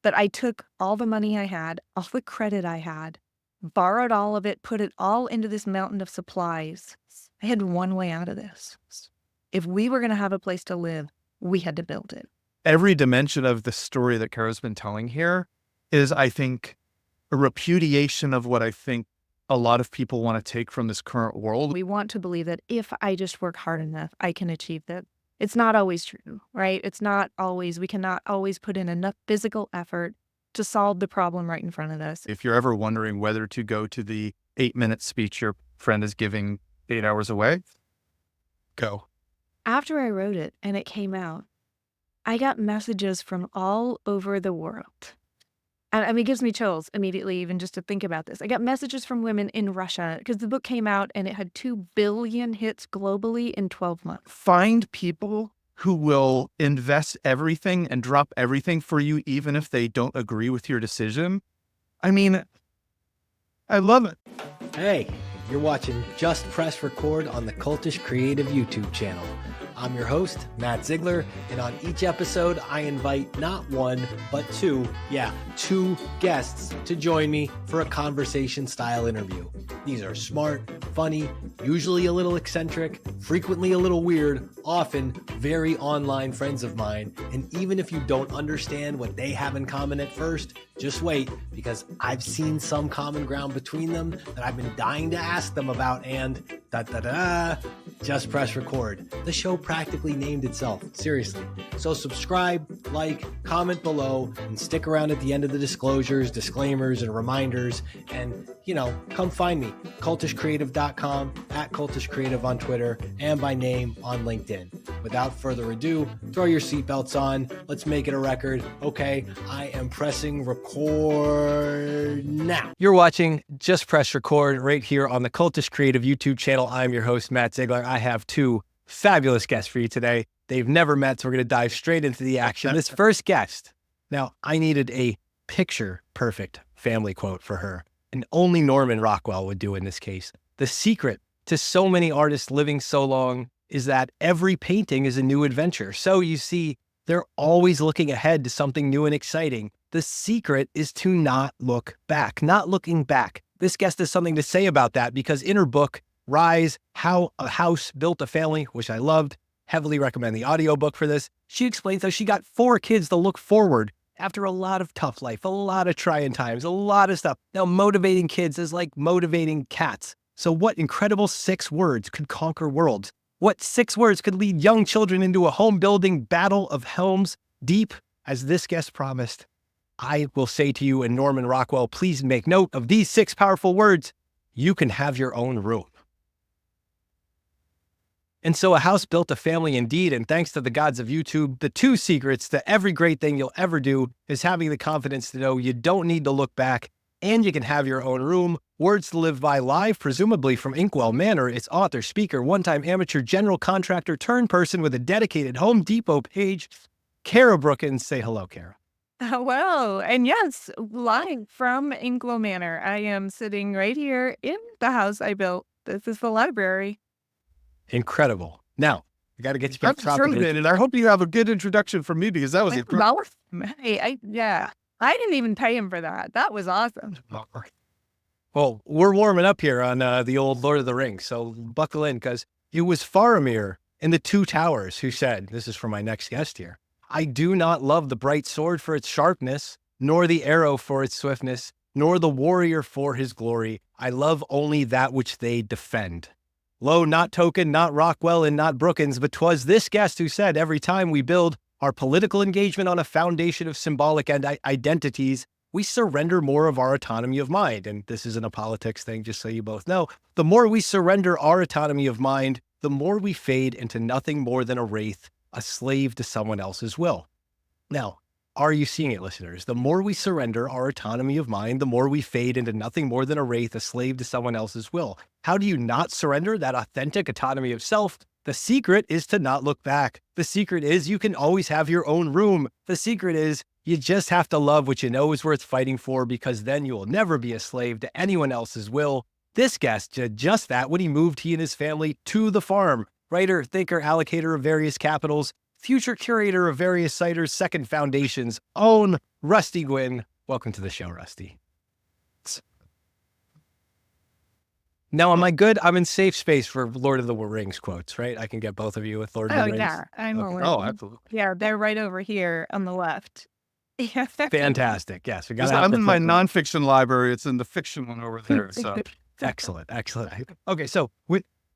But I took all the money I had, all the credit I had, borrowed all of it, put it all into this mountain of supplies. I had one way out of this. If we were going to have a place to live, we had to build it. Every dimension of the story that Cara's been telling here is, I think, a repudiation of what I think a lot of people want to take from this current world. We want to believe that if I just work hard enough, I can achieve that. It's not always true, right? It's not always, we cannot always put in enough physical effort to solve the problem right in front of us. If you're ever wondering whether to go to the 8-minute speech your friend is giving 8 hours away, go. After I wrote it and it came out, I got messages from all over the world. I mean, it gives me chills immediately, even just to think about this. I got messages from women in Russia because the book came out and it had 2 billion hits globally in 12 months. Find people who will invest everything and drop everything for you, even if they don't agree with your decision. I mean, I love it. Hey, you're watching Just Press Record on the Cultish Creative YouTube channel. I'm your host, Matt Ziegler, and on each episode, I invite not one, but two guests to join me for a conversation-style interview. These are smart, funny, usually a little eccentric, frequently a little weird, often very online friends of mine, and even if you don't understand what they have in common at first, just wait, because I've seen some common ground between them that I've been dying to ask them about, and Just Press Record. The show practically named itself, seriously. So subscribe, like, comment below, and stick around at the end of the disclosures, disclaimers, and reminders, and, come find me, cultishcreative.com, at cultishcreative on Twitter, and by name on LinkedIn. Without further ado, throw your seatbelts on, let's make it a record. Okay, I am pressing record now. You're watching Just Press Record right here on the Cultish Creative YouTube channel. I'm your host, Matt Ziegler. I have 2 fabulous guests for you today. They've never met, so we're going to dive straight into the action. This first guest, now I needed a picture-perfect family quote for her, and only Norman Rockwell would do in this case. The secret to so many artists living so long is that every painting is a new adventure. So you see, they're always looking ahead to something new and exciting. The secret is to not look back, not looking back. This guest has something to say about that because in her book, Rise, How a House Built a Family, which I loved, heavily recommend the audiobook for this. She explains how she got 4 kids to look forward after a lot of tough life, a lot of trying times, a lot of stuff. Now, motivating kids is like motivating cats. So what incredible 6 words could conquer worlds? What 6 words could lead young children into a home-building battle of helms deep, as this guest promised? I will say to you and Norman Rockwell, please make note of these 6 powerful words. You can have your own room. And so a house built a family indeed, and thanks to the gods of YouTube, the 2 secrets to every great thing you'll ever do is having the confidence to know you don't need to look back, and you can have your own room. Words to live by live, presumably from Inkwell Manor. Its author, speaker, one-time amateur general contractor turned person with a dedicated Home Depot page, Cara Brookins. Say hello, Cara. Hello. And yes, live from Inkwell Manor. I am sitting right here in the house I built. This is the library. Incredible. Now, I got to get you back to and I hope you have a good introduction from me because that was incredible. Hey, I didn't even pay him for that. That was awesome. Well, we're warming up here on the old Lord of the Rings, so buckle in, because it was Faramir in the 2 Towers who said, this is for my next guest here, I do not love the bright sword for its sharpness, nor the arrow for its swiftness, nor the warrior for his glory. I love only that which they defend. Lo, not Token, not Rockwell, and not Brookins, but 'twas this guest who said, every time we build our political engagement on a foundation of symbolic identities, we surrender more of our autonomy of mind. And this isn't a politics thing, just so you both know. The more we surrender our autonomy of mind, the more we fade into nothing more than a wraith, a slave to someone else's will. Now, are you seeing it, listeners? The more we surrender our autonomy of mind, the more we fade into nothing more than a wraith, a slave to someone else's will. How do you not surrender that authentic autonomy of self? The secret is to not look back. The secret is you can always have your own room. The secret is you just have to love what you know is worth fighting for, because then you will never be a slave to anyone else's will. This guest did just that when he moved he and his family to the farm. Writer, thinker, allocator of various capitals, future curator of various ciders, second foundation's own Rusty Gwinn. Welcome to the show, Rusty. Now, am I good? I'm in safe space for Lord of the Rings quotes, right? I can get both of you with Lord of the Rings. Yeah, I'm Okay. Oh, absolutely. Yeah, they're right over here on the left. Yeah. Fantastic. Yes, we got. I'm in my nonfiction library. It's in the fiction one over there. So Excellent. Okay, so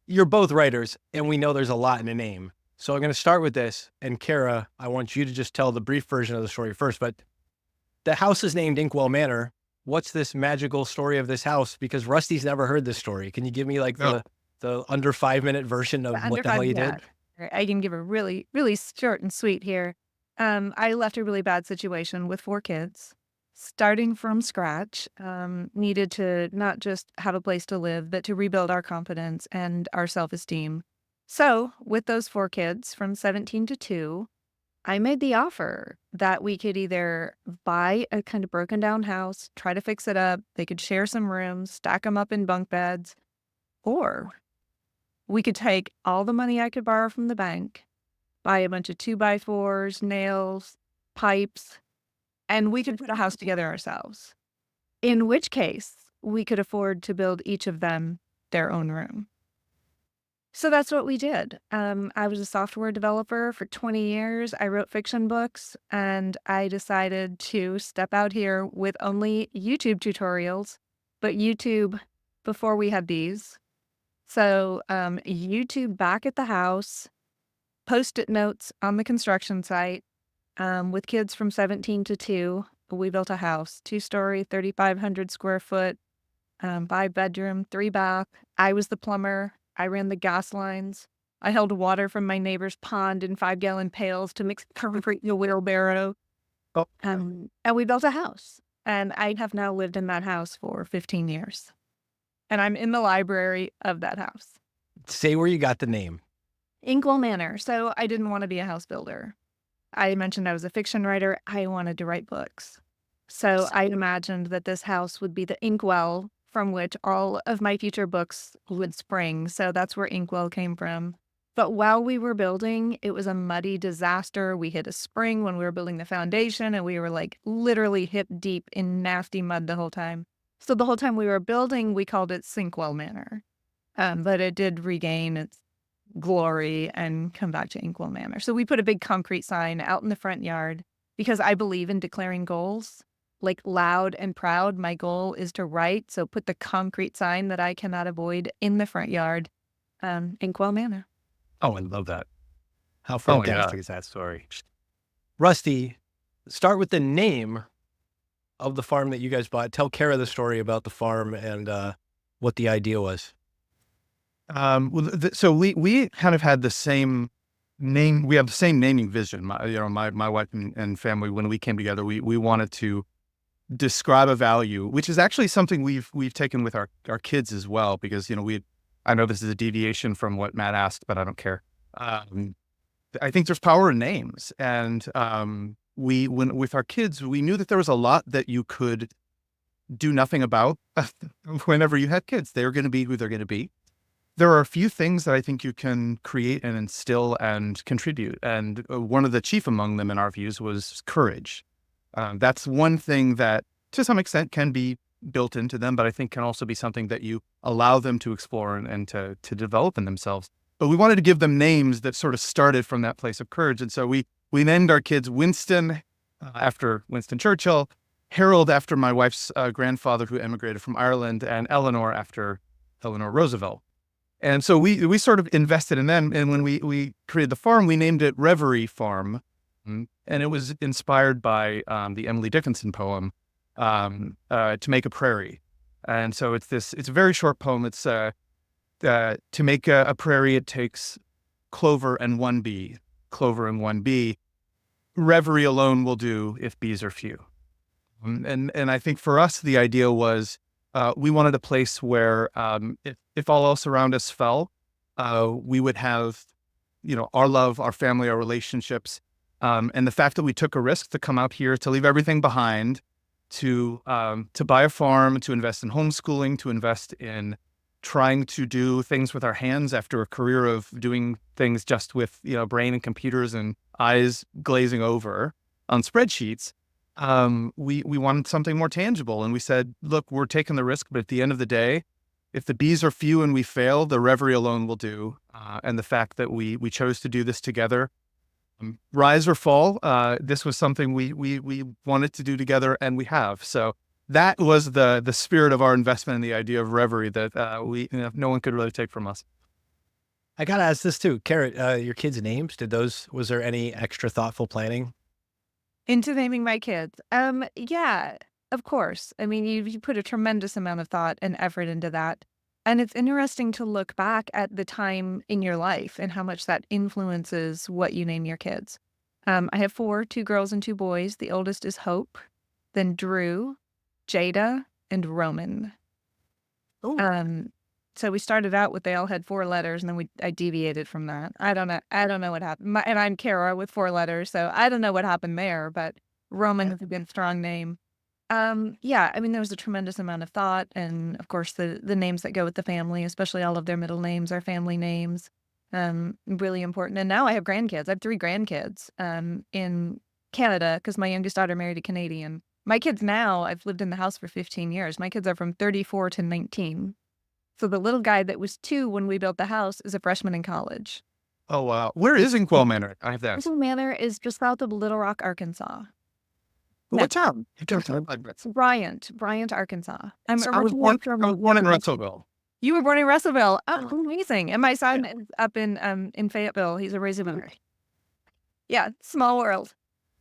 you're both writers, and we know there's a lot in a name. So I'm going to start with this. And Cara, I want you to just tell the brief version of the story first. But the house is named Inkwell Manor. What's this magical story of this house? Because Rusty's never heard this story. Can you give me like the under 5-minute version of what the hell you did? I can give a really, really short and sweet here. I left a really bad situation with 4 kids, starting from scratch, needed to not just have a place to live, but to rebuild our confidence and our self-esteem. So with those 4 kids from 17 to 2, I made the offer that we could either buy a kind of broken down house, try to fix it up, they could share some rooms, stack them up in bunk beds, or we could take all the money I could borrow from the bank, buy a bunch of 2x4s, nails, pipes, and we could put a house together ourselves. In which case, we could afford to build each of them their own room. So that's what we did. I was a software developer for 20 years. I wrote fiction books, and I decided to step out here with only YouTube tutorials, but YouTube before we had these. So YouTube back at the house, Post-it notes on the construction site. With kids from 17 to 2, we built a house, 2-story, 3,500 square foot, 5-bedroom, 3-bath. I was the plumber. I ran the gas lines. I held water from my neighbor's pond in 5-gallon pails to mix concrete in a wheelbarrow. And we built a house. And I have now lived in that house for 15 years. And I'm in the library of that house. Say where you got the name. Inkwell Manor. So I didn't want to be a house builder. I mentioned I was a fiction writer. I wanted to write books. So I imagined that this house would be the inkwell from which all of my future books would spring. So that's where Inkwell came from. But while we were building, it was a muddy disaster. We hit a spring when we were building the foundation, and we were like literally hip deep in nasty mud the whole time. So the whole time we were building, we called it Inkwell Manor. But it did regain its glory and come back to Inkwell Manor. So we put a big concrete sign out in the front yard because I believe in declaring goals. Like loud and proud, my goal is to write. So put the concrete sign that I cannot avoid in the front yard, Inkwell Manor. Oh, I love that. How fantastic is that story? Rusty, start with the name of the farm that you guys bought. Tell Cara the story about the farm and what the idea was. So we kind of had the same name. We have the same naming vision. My wife and family, when we came together, we wanted to describe a value, which is actually something we've taken with our kids as well, because, I know this is a deviation from what Matt asked, but I don't care. I think there's power in names. And with our kids, we knew that there was a lot that you could do nothing about whenever you had kids. They're going to be who they're going to be. There are a few things that I think you can create and instill and contribute. And one of the chief among them in our views was courage. That's one thing that to some extent can be built into them, but I think can also be something that you allow them to explore and to develop in themselves. But we wanted to give them names that sort of started from that place of courage. And so we named our kids Winston after Winston Churchill, Harold after my wife's grandfather who emigrated from Ireland, and Eleanor after Eleanor Roosevelt. And so we sort of invested in them. And when we created the farm, we named it Reverie Farm. And it was inspired by the Emily Dickinson poem, To Make a Prairie. And so it's a very short poem. It's to make a prairie, it takes clover and one bee. Clover and one bee. Reverie alone will do if bees are few. And I think for us, the idea was we wanted a place where if all else around us fell, we would have, our love, our family, our relationships, and the fact that we took a risk to come out here, to leave everything behind, to buy a farm, to invest in homeschooling, to invest in trying to do things with our hands after a career of doing things just with, brain and computers and eyes glazing over on spreadsheets. We wanted something more tangible. And we said, look, we're taking the risk, but at the end of the day, if the bees are few and we fail, the Reverie alone will do. And the fact that we chose to do this together, rise or fall, this was something we wanted to do together, and we have. So that was the spirit of our investment in the idea of Reverie that no one could really take from us. I gotta ask this too, Cara. Your kids' names? Was there any extra thoughtful planning? Into naming my kids? Yeah, of course. I mean, you put a tremendous amount of thought and effort into that. And it's interesting to look back at the time in your life and how much that influences what you name your kids. I have 4, 2 girls and 2 boys. The oldest is Hope, then Drew, Jada, and Roman. Oh. So we started out with they all had 4 letters, and then I deviated from that. I don't know what happened. And I'm Cara with 4 letters, so I don't know what happened there, but Roman is a good strong name. Yeah, I mean, there was a tremendous amount of thought, and of course the names that go with the family, especially all of their middle names are family names. Really important. And now I have grandkids. I have 3 grandkids in Canada because my youngest daughter married a Canadian. My kids now, I've lived in the house for 15 years. My kids are from 34 to 19. So the little guy that was 2 when we built the house is a freshman in college. Oh, wow. Where is Inkwell Manor? I have that. Inkwell Manor is just south of Little Rock, Arkansas. What town? Bryant, Arkansas. I was born in Russellville. You were born in Russellville. Oh, amazing. And my son is up in Fayetteville. He's a Raisinville. Yeah, small world.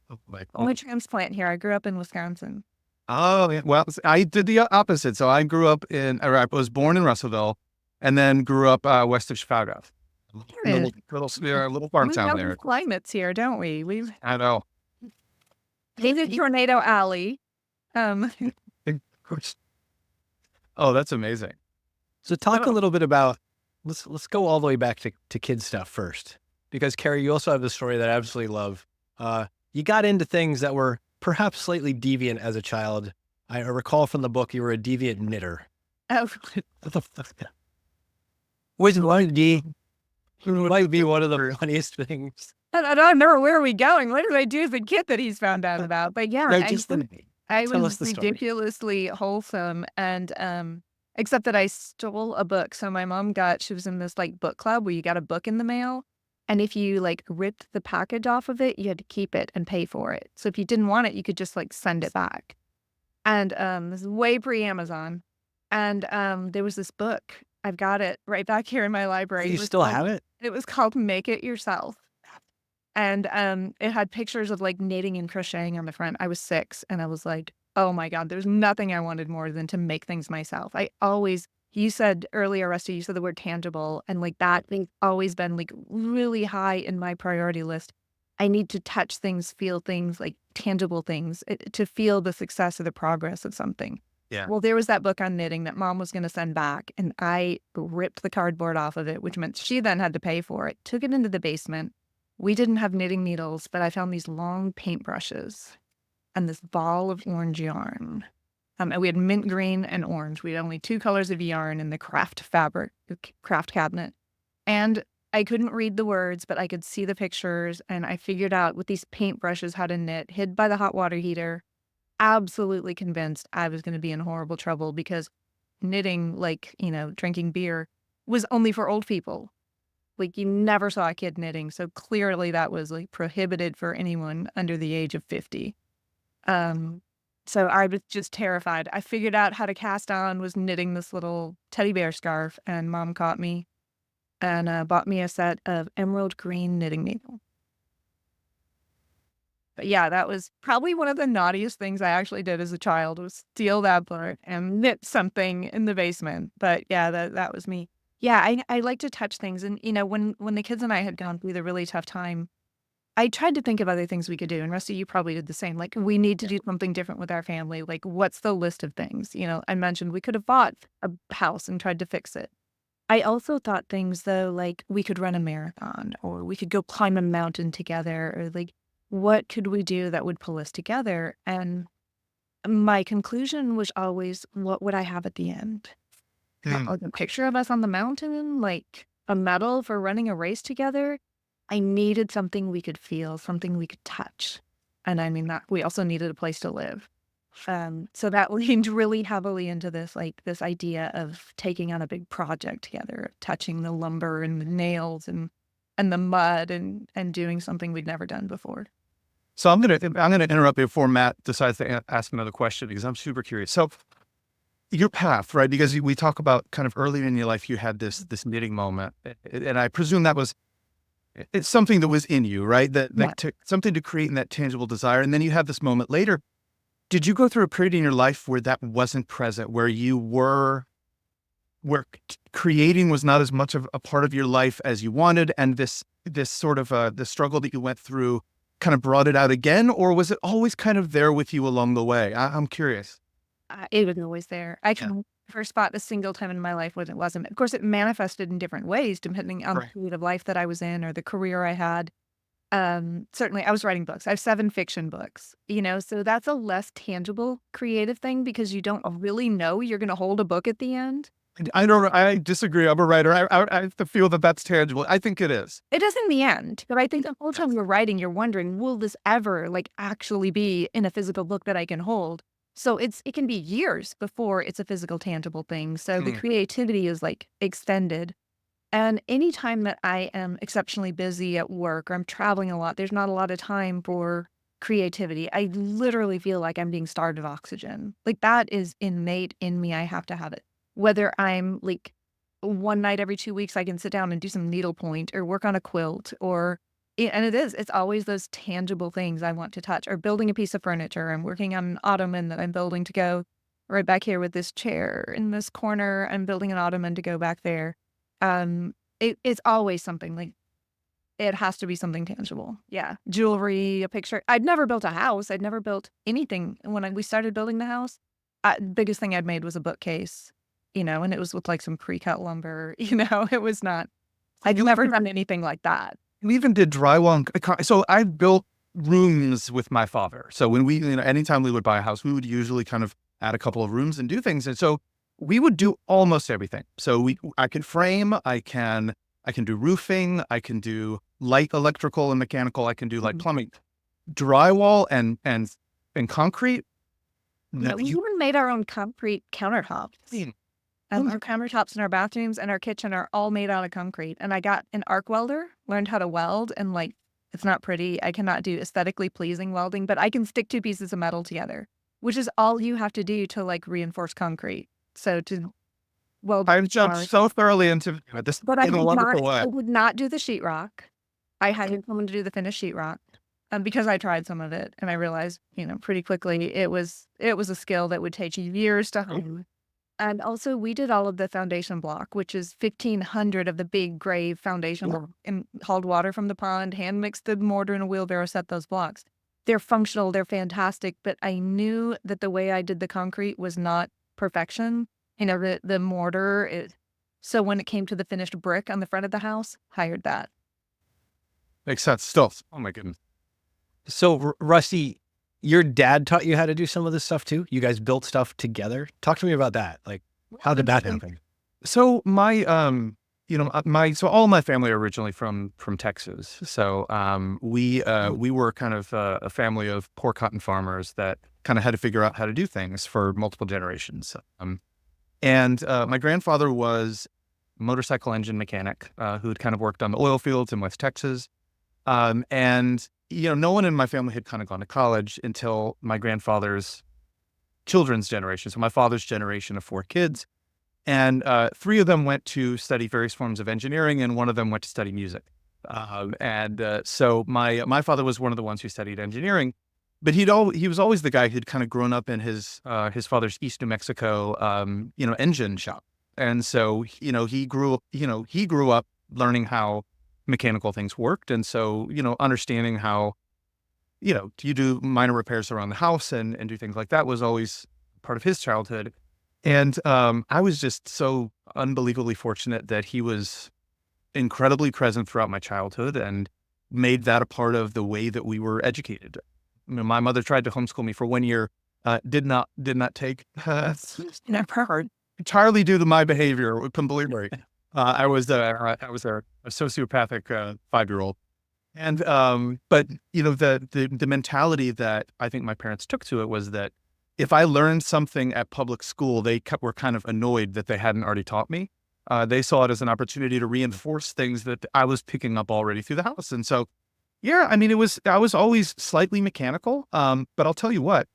Oh, my I'm a transplant here. I grew up in Wisconsin. Oh, yeah. Well, I did the opposite. So I was born in Russellville and then grew up west of Chicago. Little farm town there. Climates here, don't we? I know. David Tornado Alley. Of course. Oh, that's amazing. So talk a little bit about, let's go all the way back to kid stuff first, because Cara, you also have the story that I absolutely love. You got into things that were perhaps slightly deviant as a child. I recall from the book you were a deviant knitter. Oh, Which might be one of the funniest things. I don't know, where are we going? What did I do as a kid that he's found out about? But yeah, I was ridiculously wholesome, and except that I stole a book. So my mom she was in this like book club where you got a book in the mail, and if you like ripped the package off of it, you had to keep it and pay for it. So if you didn't want it, you could just like send it back. And this is way pre-Amazon, and there was this book. I've got it right back here in my library. You still have it? It was called Make It Yourself. And it had pictures of like knitting and crocheting on the front. I was 6 and I was like, oh my God, there's nothing I wanted more than to make things myself. You said earlier, Rusty, you said the word tangible, and like that thing's always been like really high in my priority list. I need to touch things, feel things, like tangible things to feel the success or the progress of something. Yeah. Well, there was that book on knitting that Mom was going to send back, and I ripped the cardboard off of it, which meant she then had to pay for it, took it into the basement. We didn't have knitting needles, but I found these long paintbrushes and this ball of orange yarn. And we had mint green and orange. We had only 2 colors of yarn in the craft cabinet. And I couldn't read the words, but I could see the pictures. And I figured out with these paintbrushes how to knit, hid by the hot water heater. Absolutely convinced I was going to be in horrible trouble because knitting, like, drinking beer, was only for old people. Like, you never saw a kid knitting. So clearly that was like prohibited for anyone under the age of 50. So I was just terrified. I figured out how to cast on, was knitting this little teddy bear scarf, and Mom caught me and bought me a set of emerald green knitting needle. But yeah, that was probably one of the naughtiest things I actually did as a child, was steal that book and knit something in the basement. But yeah, that was me. Yeah, I like to touch things. And, when the kids and I had gone through the really tough time, I tried to think of other things we could do. And Rusty, you probably did the same. Like, we need to do something different with our family. Like, what's the list of things? I mentioned we could have bought a house and tried to fix it. I also thought things, though, like we could run a marathon, or we could go climb a mountain together, or like, what could we do that would pull us together? And my conclusion was always, what would I have at the end? like a picture of us on the mountain, like a medal for running a race together. I needed something we could feel, something we could touch. And I mean that we also needed a place to live. So that leaned really heavily into this, like this idea of taking on a big project together, touching the lumber and the nails and the mud and doing something we'd never done before. So I'm gonna interrupt before Matt decides to ask another question because I'm super curious. So your path, right? Because we talk about kind of earlier in your life, you had this knitting moment, and I presume that was it's something that was in you, right? That took something to create in that tangible desire, and then you have this moment later. Did you go through a period in your life where that wasn't present, where creating was not as much of a part of your life as you wanted, and this sort of the struggle that you went through kind of brought it out again, or was it always kind of there with you along the way? I'm curious. It was always there. I can never spot a single time in my life when it wasn't. Of course, it manifested in different ways depending on the period of life that I was in or the career I had. Certainly, I was writing books. I have 7 fiction books, so that's a less tangible creative thing because you don't really know you're going to hold a book at the end. I disagree. I'm a writer. I have to feel that that's tangible. I think it is. It is in the end, but I think the whole time you're writing, you're wondering, will this ever actually be in a physical book that I can hold? So it can be years before it's a physical, tangible thing. So the creativity is extended. And anytime that I am exceptionally busy at work or I'm traveling a lot, there's not a lot of time for creativity. I literally feel like I'm being starved of oxygen. That is innate in me. I have to have it. Whether I'm one night every 2 weeks, I can sit down and do some needlepoint or work on a quilt it's always those tangible things I want to touch or building a piece of furniture. I'm working on an ottoman that I'm building to go right back here with this chair in this corner. I'm building an ottoman to go back there. It's always something it has to be something tangible. Yeah. Jewelry, a picture. I'd never built a house. I'd never built anything. When we started building the house, biggest thing I'd made was a bookcase, and it was with some pre-cut lumber, it was not, I'd never done anything like that. We even did drywall. So I built rooms with my father. So when anytime we would buy a house, we would usually kind of add a couple of rooms and do things. And so we would do almost everything. So I can frame, I can do roofing, I can do light electrical and mechanical, I can do plumbing, drywall and concrete. Yeah, we even made our own concrete countertops. Our countertops in our bathrooms and our kitchen are all made out of concrete. And I got an arc welder, learned how to weld, and it's not pretty. I cannot do aesthetically pleasing welding, but I can stick 2 pieces of metal together, which is all you have to do to reinforce concrete. So to weld. I've jumped so thoroughly into this in a wonderful way. I would not do the sheetrock. I hired someone to do the finished sheetrock. Because I tried some of it and I realized, pretty quickly it was a skill that would take you years to hone. And also we did all of the foundation block, which is 1,500 of the big gray foundation block and hauled water from the pond, hand mixed the mortar in a wheelbarrow, set those blocks. They're functional, they're fantastic, but I knew that the way I did the concrete was not perfection. The mortar. So when it came to the finished brick on the front of the house, hired that. Makes sense. Still, oh my goodness. So Rusty, your dad taught you how to do some of this stuff too? You guys built stuff together? Talk to me about that. How did that happen? So my, so all my family are originally from Texas. So we were kind of a family of poor cotton farmers that kind of had to figure out how to do things for multiple generations. And my grandfather was a motorcycle engine mechanic who had kind of worked on the oil fields in West Texas. And no one in my family had kind of gone to college until my grandfather's children's generation. So my father's generation of 4 kids. And 3 of them went to study various forms of engineering, and 1 of them went to study music. So my father was one of the ones who studied engineering, but he was always the guy who'd kind of grown up in his father's East New Mexico, engine shop. And so, he grew up learning how mechanical things worked. And so, understanding how, you do minor repairs around the house and do things like that was always part of his childhood. And I was just so unbelievably fortunate that he was incredibly present throughout my childhood and made that a part of the way that we were educated. My mother tried to homeschool me for 1 year, did not take. Never heard. entirely due to my behavior, completely. I was a sociopathic 5-year-old. And, but the mentality that I think my parents took to it was that if I learned something at public school, were kind of annoyed that they hadn't already taught me. They saw it as an opportunity to reinforce things that I was picking up already through the house. And so, yeah, I mean, I was always slightly mechanical. But I'll tell you what,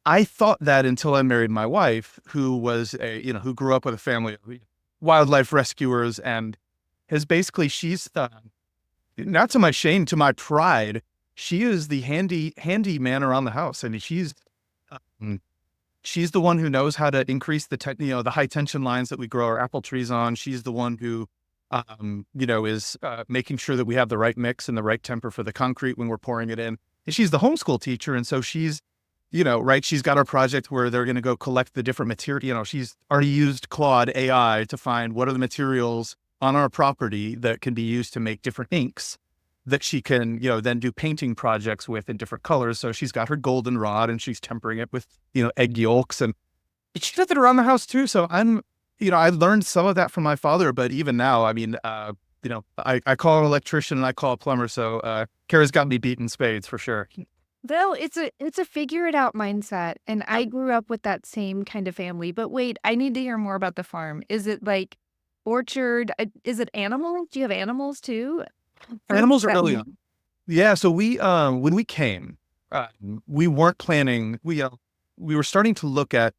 I thought that until I married my wife, who was who grew up with a family of wildlife rescuers, and she's not to my shame, to my pride, she is the handy man around the house. And she's the one who knows how to increase the high tension lines that we grow our apple trees on. She's the one who, is making sure that we have the right mix and the right temper for the concrete when we're pouring it in. And she's the homeschool teacher. And so she's, she's got our project where they're going to go collect the different material. She's already used Claude AI to find what are the materials on our property that can be used to make different inks that she can, then do painting projects with in different colors. So she's got her goldenrod and she's tempering it with, egg yolks, and she does it around the house too. So I learned some of that from my father, but even now, I mean, I call an electrician and I call a plumber. So, Cara's got me beaten spades for sure. Well, it's a figure it out mindset, and I grew up with that same kind of family. But wait, I need to hear more about the farm. Is it like orchard? Is it animals? Do you have animals too? Animals are early on. Yeah. So when we came, we weren't planning. We were starting to look at,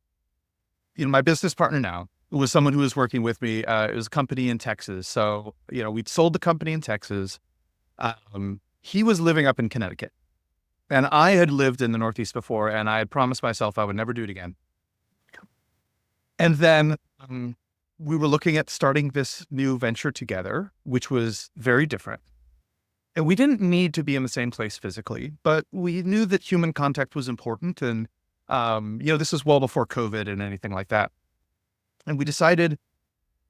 my business partner now was someone who was working with me. It was a company in Texas. So, we'd sold the company in Texas. He was living up in Connecticut, and I had lived in the Northeast before, and I had promised myself I would never do it again. And then, we were looking at starting this new venture together, which was very different. And we didn't need to be in the same place physically, but we knew that human contact was important. And, this was well before COVID and anything like that. And we decided,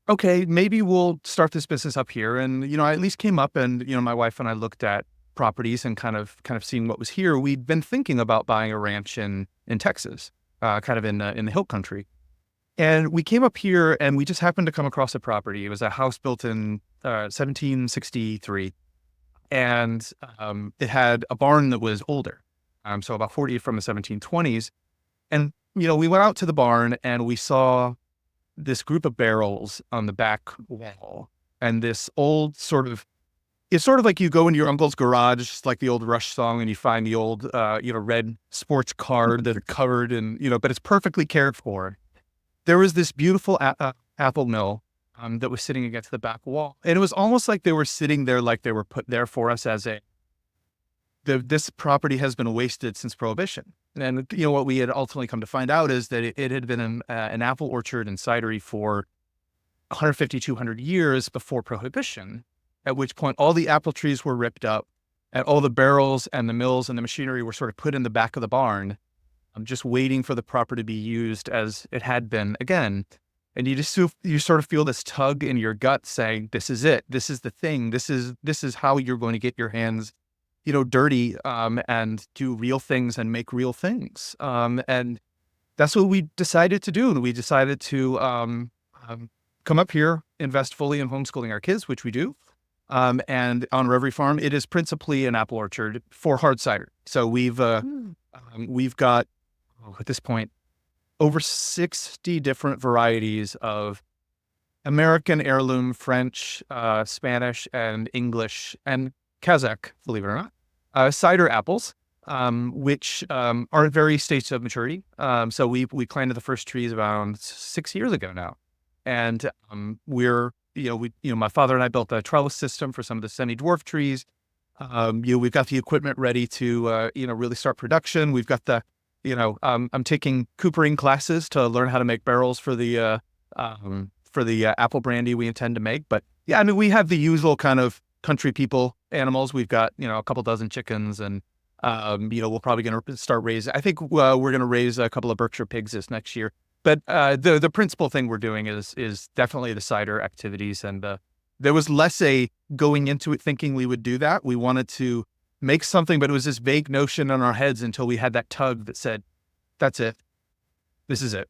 okay, maybe we'll start this business up here. And, I at least came up and, my wife and I looked at properties and kind of seeing what was here. We'd been thinking about buying a ranch in Texas, kind of in the hill country. And we came up here and we just happened to come across a property. It was a house built in 1763. And it had a barn that was older, so about 40 from the 1720s. And, we went out to the barn and we saw this group of barrels on the back wall. And this old it's sort of like you go into your uncle's garage, just like the old Rush song, and you find the old, red sports car that are covered and, but it's perfectly cared for. There was this beautiful apple mill that was sitting against the back wall. And it was almost like they were sitting there, like they were put there for us as this property has been wasted since Prohibition. And, what we had ultimately come to find out is that it had been an apple orchard and cidery for 150, 200 years before Prohibition, at which point all the apple trees were ripped up and all the barrels and the mills and the machinery were sort of put in the back of the barn. Just waiting for the property to be used as it had been again. And you sort of feel this tug in your gut saying, this is it. This is the thing. This is how you're going to get your hands, dirty, and do real things and make real things. And that's what we decided to do. And we decided to come up here, invest fully in homeschooling our kids, which we do. And on Reverie Farm, it is principally an apple orchard for hard cider. So we've got, at this point, over 60 different varieties of American heirloom, French, Spanish, and English, and Kazakh, believe it or not, cider apples, which are at various stages of maturity. So we planted the first trees around 6 years ago now. And my father and I built a trellis system for some of the semi-dwarf trees. We've got the equipment ready to, really start production. We've got I'm taking coopering classes to learn how to make barrels for the apple brandy we intend to make. But yeah, I mean, we have the usual kind of country people animals. We've got, a couple dozen chickens and, we're probably going to start raising, I think we're going to raise a couple of Berkshire pigs this next year. But the principal thing we're doing is definitely the cider activities. And there was less a going into it thinking we would do that. We wanted to make something, but it was this vague notion in our heads until we had that tug that said, that's it. This is it.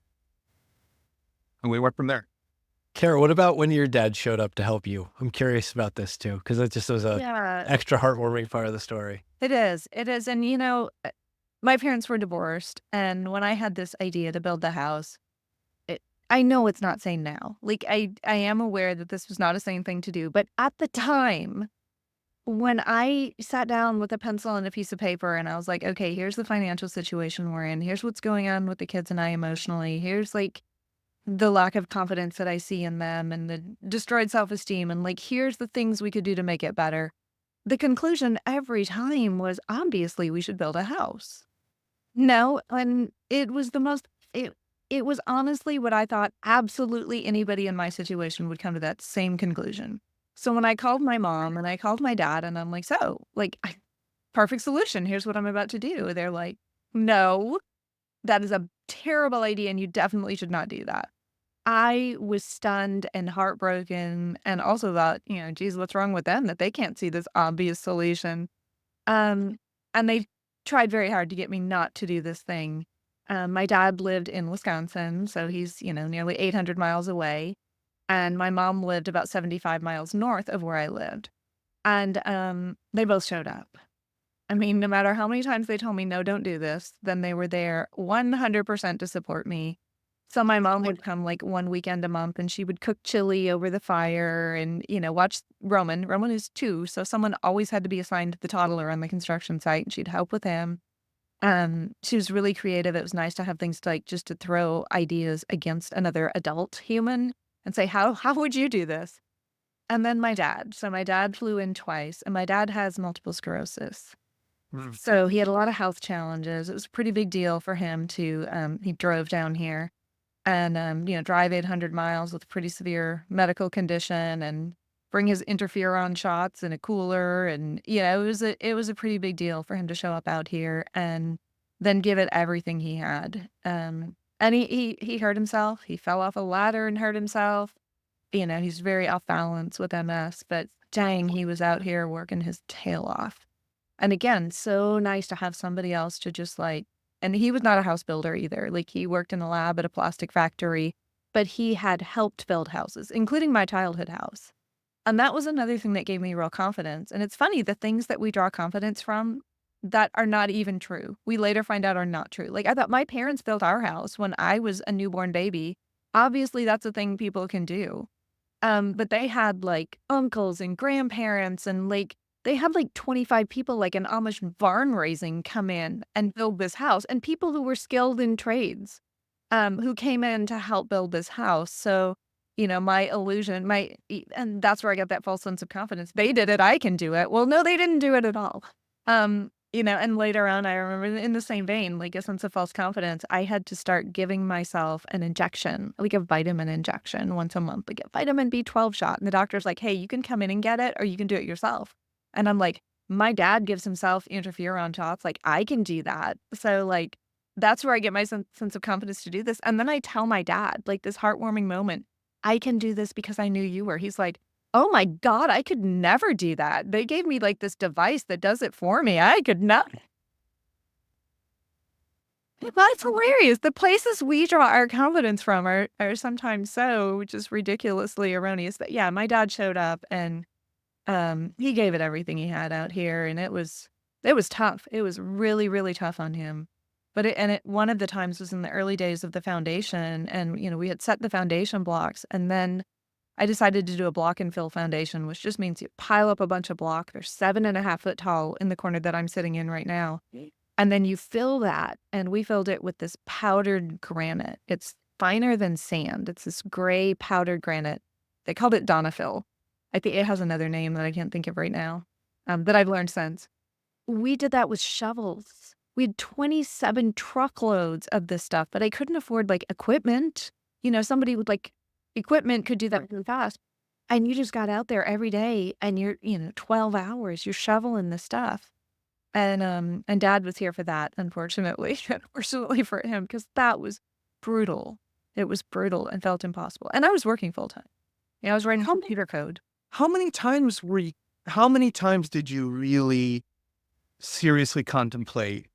And we went from there. Cara, what about when your dad showed up to help you? I'm curious about this too, because it just was a Yeah, extra heartwarming part of the story. it is. It is. And, my parents were divorced. And when I had this idea to build the house, I know it's not sane now. Like, I am aware that this was not a sane thing to do. But at the time, when I sat down with a pencil and a piece of paper and I was like, okay, here's the financial situation we're in. Here's what's going on with the kids and I emotionally. Here's like the lack of confidence that I see in them and the destroyed self-esteem. And like, here's the things we could do to make it better. The conclusion every time was obviously we should build a house. No, and it was it was honestly what I thought absolutely anybody in my situation would come to that same conclusion. So when I called my mom and I called my dad and I'm like, so like, perfect solution. Here's what I'm about to do. They're like, no, that is a terrible idea and you definitely should not do that. I was stunned and heartbroken and also thought, geez, what's wrong with them that they can't see this obvious solution? Um, and they tried very hard to get me not to do this thing. My dad lived in Wisconsin, so he's, nearly 800 miles away. And my mom lived about 75 miles north of where I lived. And they both showed up. I mean, no matter how many times they told me, no, don't do this, then they were there 100% to support me. So my mom would come like one weekend a month and she would cook chili over the fire and, watch Roman. Roman is 2, so someone always had to be assigned to the toddler on the construction site and she'd help with him. She was really creative. It was nice to have things to, like, just to throw ideas against another adult human and say, how would you do this? And then my dad. So my dad flew in twice and my dad has multiple sclerosis. So he had a lot of health challenges. It was a pretty big deal for him to, he drove down here and, drive 800 miles with a pretty severe medical condition and bring his interferon shots in a cooler. And, it was a pretty big deal for him to show up out here and then give it everything he had. And he hurt himself. He fell off a ladder and hurt himself. He's very off balance with MS, but dang, he was out here working his tail off. And again, so nice to have somebody else to just like, and he was not a house builder either. Like he worked in a lab at a plastic factory, but he had helped build houses, including my childhood house. And that was another thing that gave me real confidence. And it's funny, the things that we draw confidence from that are not even true, we later find out are not true. Like I thought my parents built our house when I was a newborn baby. Obviously, that's a thing people can do. But they had like uncles and grandparents and like they had like 25 people, like an Amish barn raising, come in and build this house, and people who were skilled in trades, who came in to help build this house. So, my illusion, and that's where I got that false sense of confidence. They did it, I can do it. Well, no, they didn't do it at all. And later on, I remember in the same vein, like a sense of false confidence, I had to start giving myself an injection, like a vitamin injection once a month, like a vitamin B12 shot. And the doctor's like, hey, you can come in and get it, or you can do it yourself. And I'm like, my dad gives himself interferon shots. Like, I can do that. So, like, that's where I get my sense of confidence to do this. And then I tell my dad, like, this heartwarming moment, I can do this because I knew you were. He's like, oh my God, I could never do that. They gave me, like, this device that does it for me. I could not. That's hilarious. The places we draw our confidence from are sometimes so just ridiculously erroneous. But yeah, my dad showed up and he gave it everything he had out here, and it was tough. It was really, really tough on him. But one of the times was in the early days of the foundation, and we had set the foundation blocks, and then I decided to do a block and fill foundation, which just means you pile up a bunch of block. They're 7.5 foot tall in the corner that I'm sitting in right now, and then you fill that, and we filled it with this powdered granite. It's finer than sand. It's this gray powdered granite. They called it Donafil. I think it has another name that I can't think of right now, that I've learned since. We did that with shovels. We had 27 truckloads of this stuff, but I couldn't afford like equipment. Somebody with like equipment could do that really fast. And you just got out there every day and you're, 12 hours, you're shoveling the stuff. And Dad was here for that, unfortunately. Unfortunately for him, because that was brutal. It was brutal and felt impossible. And I was working full time. I was writing computer code. How many times did you really seriously contemplate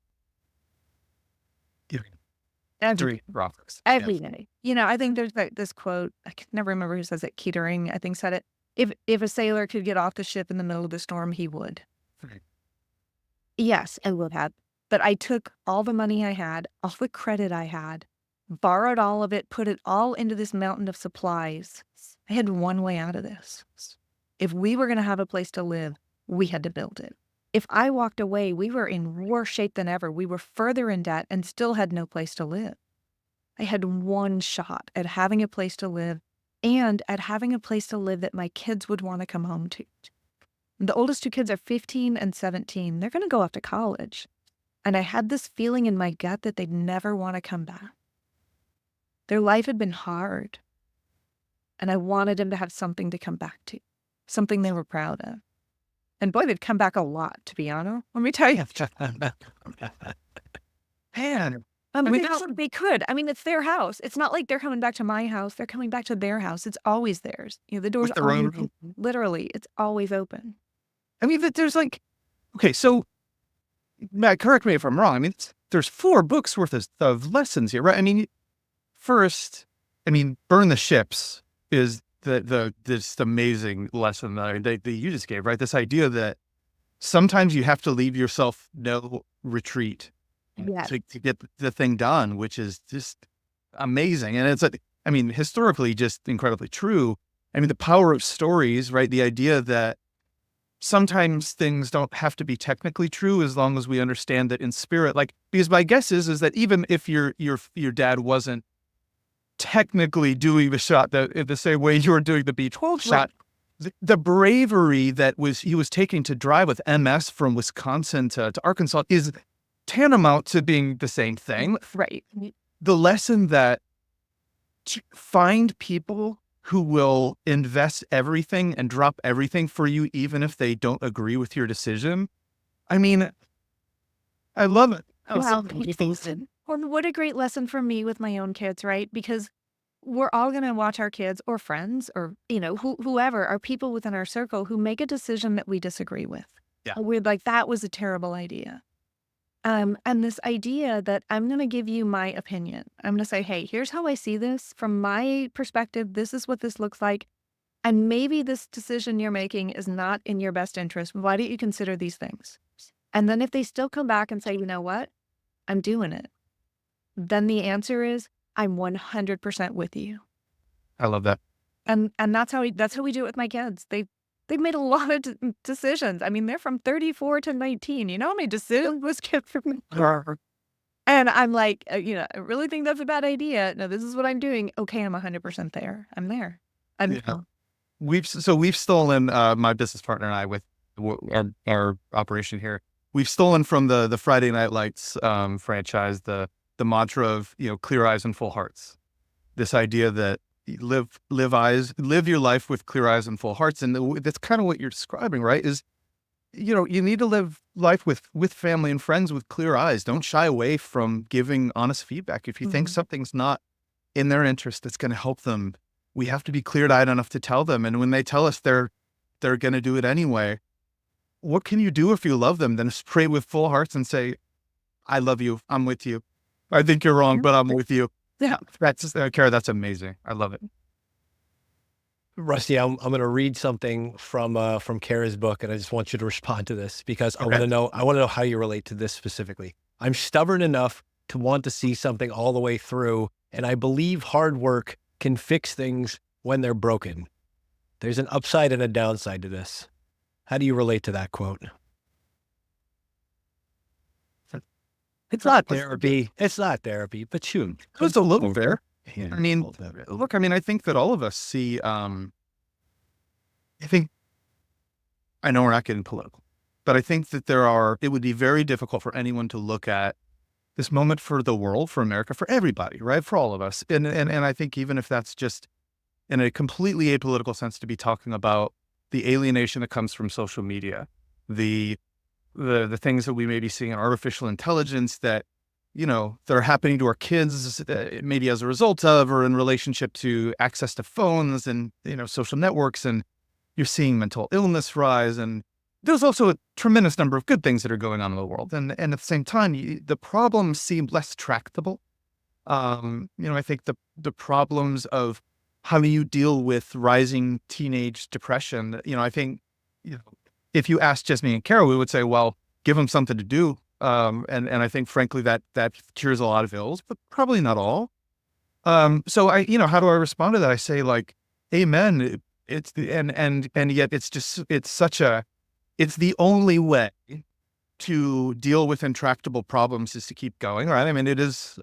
Every, rocks. every day. I think there's this quote, I can never remember who says it, Kettering, I think, said it. If a sailor could get off the ship in the middle of the storm, he would. Right. Yes, I would have. But I took all the money I had, all the credit I had, borrowed all of it, put it all into this mountain of supplies. I had one way out of this. If we were going to have a place to live, we had to build it. If I walked away, we were in worse shape than ever. We were further in debt and still had no place to live. I had one shot at having a place to live and at having a place to live that my kids would want to come home to. The oldest two kids are 15 and 17. They're going to go off to college. And I had this feeling in my gut that they'd never want to come back. Their life had been hard. And I wanted them to have something to come back to, something they were proud of. And boy, they'd come back a lot, to be honest. Let me tell you. Man, They could. I mean, it's their house. It's not like they're coming back to my house. They're coming back to their house. It's always theirs. The door's with their own always, literally, it's always open. I mean, there's okay, so Matt, correct me if I'm wrong. I mean, there's 4 books worth of lessons here, right? I mean, first, burn the ships is this amazing lesson that you just gave, right? This idea that sometimes you have to leave yourself no retreat to get the thing done, which is just amazing. And it's historically just incredibly true. The power of stories, right? The idea that sometimes things don't have to be technically true as long as we understand that in spirit, because my guess is that even if your dad wasn't technically doing the shot the same way you were doing the B-12 shot, the bravery that he was taking to drive with MS from Wisconsin to Arkansas is tantamount to being the same thing. Right. The lesson that find people who will invest everything and drop everything for you, even if they don't agree with your decision. I love it. Wow. Well, what a great lesson for me with my own kids, right? Because we're all going to watch our kids or friends or, whoever are people within our circle who make a decision that we disagree with. Yeah. We're like, that was a terrible idea. And this idea that I'm going to give you my opinion. I'm going to say, hey, here's how I see this. From my perspective, this is what this looks like. And maybe this decision you're making is not in your best interest. Why don't you consider these things? And then if they still come back and say, you know what, I'm doing it, then the answer is, I'm 100% with you. I love that. And that's how we do it with my kids. They've made a lot of decisions. They're from 34 to 19. You know how many decisions was kept from me? And I'm like, I really think that's a bad idea. No, this is what I'm doing. Okay, I'm 100% there. I'm there. We've stolen, my business partner and I, with our operation here, we've stolen from the Friday Night Lights franchise the mantra of clear eyes and full hearts. This idea that live your life with clear eyes and full hearts, and that's kind of what you're describing, right? Is you need to live life with family and friends with clear eyes. Don't shy away from giving honest feedback. If you think something's not in their interest, it's going to help them. We have to be clear-eyed enough to tell them, and when they tell us they're going to do it anyway, what can you do if you love them? Then just pray with full hearts and say, I love you. I'm with you. I think you're wrong, but I'm with you. Yeah. That's Cara, that's amazing. I love it. Rusty, I'm going to read something from Cara's book, and I just want you to respond to this because Okay. I want to know how you relate to this specifically. I'm stubborn enough to want to see something all the way through, and I believe hard work can fix things when they're broken. There's an upside and a downside to this. How do you relate to that quote? It's not therapy. It's not therapy, but shoot. It's a little fair. Yeah, Look, I think that all of us see, I know we're not getting political, but I think that it would be very difficult for anyone to look at this moment for the world, for America, for everybody, right? For all of us. And I think even if that's just in a completely apolitical sense, to be talking about the alienation that comes from social media, the things that we may be seeing in artificial intelligence that are happening to our kids, maybe as a result of, or in relationship to access to phones and, social networks, and you're seeing mental illness rise. And there's also a tremendous number of good things that are going on in the world. And at the same time, the problems seem less tractable. I think the problems of how do you deal with rising teenage depression? I think, if you ask just me and Carol, we would say, well, give them something to do. And I think, frankly, that cures a lot of ills, but probably not all. So how do I respond to that? I say, like, amen. And yet it's the only way to deal with intractable problems is to keep going, right? I mean, it is,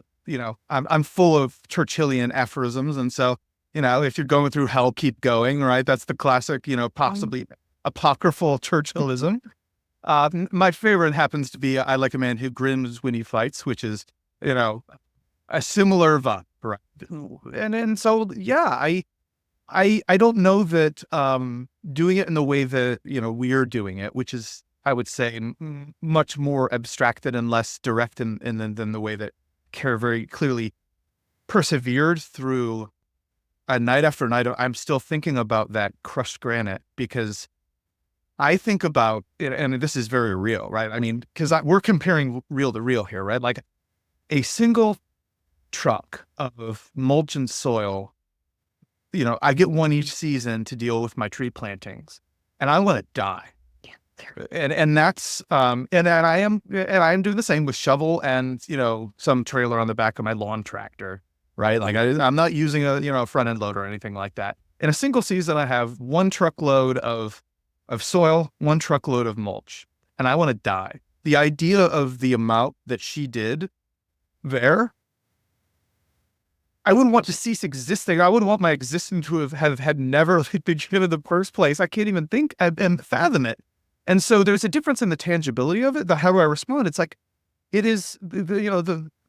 I'm full of Churchillian aphorisms. And so, if you're going through hell, keep going, right? That's the classic, possibly apocryphal Churchillism. My favorite happens to be, I like a man who grins when he fights, which is, a similar vibe, right? And so, yeah, I don't know that doing it in the way that, we're doing it, which is, I would say, much more abstracted and less direct than the way that Cara very clearly persevered through a night after night. I'm still thinking about that crushed granite, because I think about it, and this is very real, right? I mean, because we're comparing real to real here, right? Like a single truck of mulch and soil, I get one each season to deal with my tree plantings, and I want to die. And that's and I am doing the same with shovel and some trailer on the back of my lawn tractor, right? Like I'm not using a front end loader or anything like that. In a single season, I have one truckload of soil, one truckload of mulch, and I want to die. The idea of the amount that she did there, I wouldn't want to cease existing. I wouldn't want my existence to have had never begun in the first place. I can't even think and fathom it. And so there's a difference in the tangibility of it. How do I respond? It's like, it is,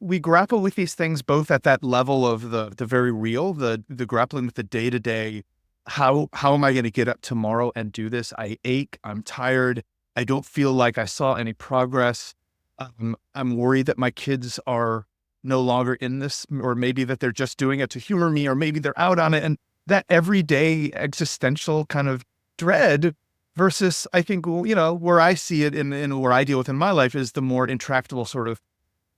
we grapple with these things both at that level of the very real, the grappling with the day-to-day. How am I going to get up tomorrow and do this? I ache. I'm tired. I don't feel like I saw any progress. I'm worried that my kids are no longer in this, or maybe that they're just doing it to humor me, or maybe they're out on it. And that everyday existential kind of dread versus, I think, where I see it in where I deal with in my life is the more intractable sort of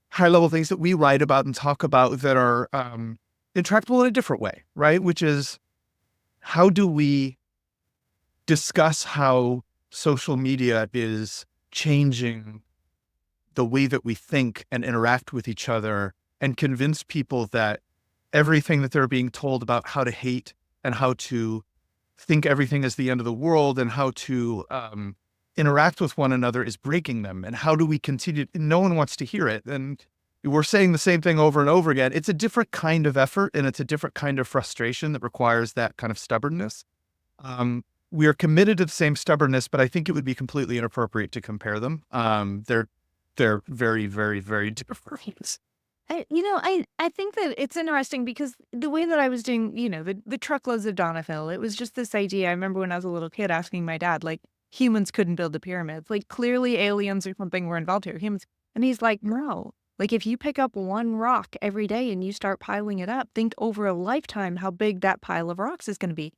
high level things that we write about and talk about that are intractable in a different way, right? Which is, how do we discuss how social media is changing the way that we think and interact with each other, and convince people that everything that they're being told about how to hate and how to think everything is the end of the world and how to interact with one another is breaking them? And how do we continue? No one wants to hear it. And we're saying the same thing over and over again. It's a different kind of effort, and it's a different kind of frustration that requires that kind of stubbornness. We are committed to the same stubbornness, but I think it would be completely inappropriate to compare them. They're very, very, very different. I think that it's interesting because the way that I was doing, the truckloads of Donafil, it was just this idea. I remember when I was a little kid asking my dad, like, humans couldn't build the pyramids. Like, clearly aliens or something were involved here. Humans. And he's like, no. Like, if you pick up one rock every day and you start piling it up, think over a lifetime how big that pile of rocks is going to be.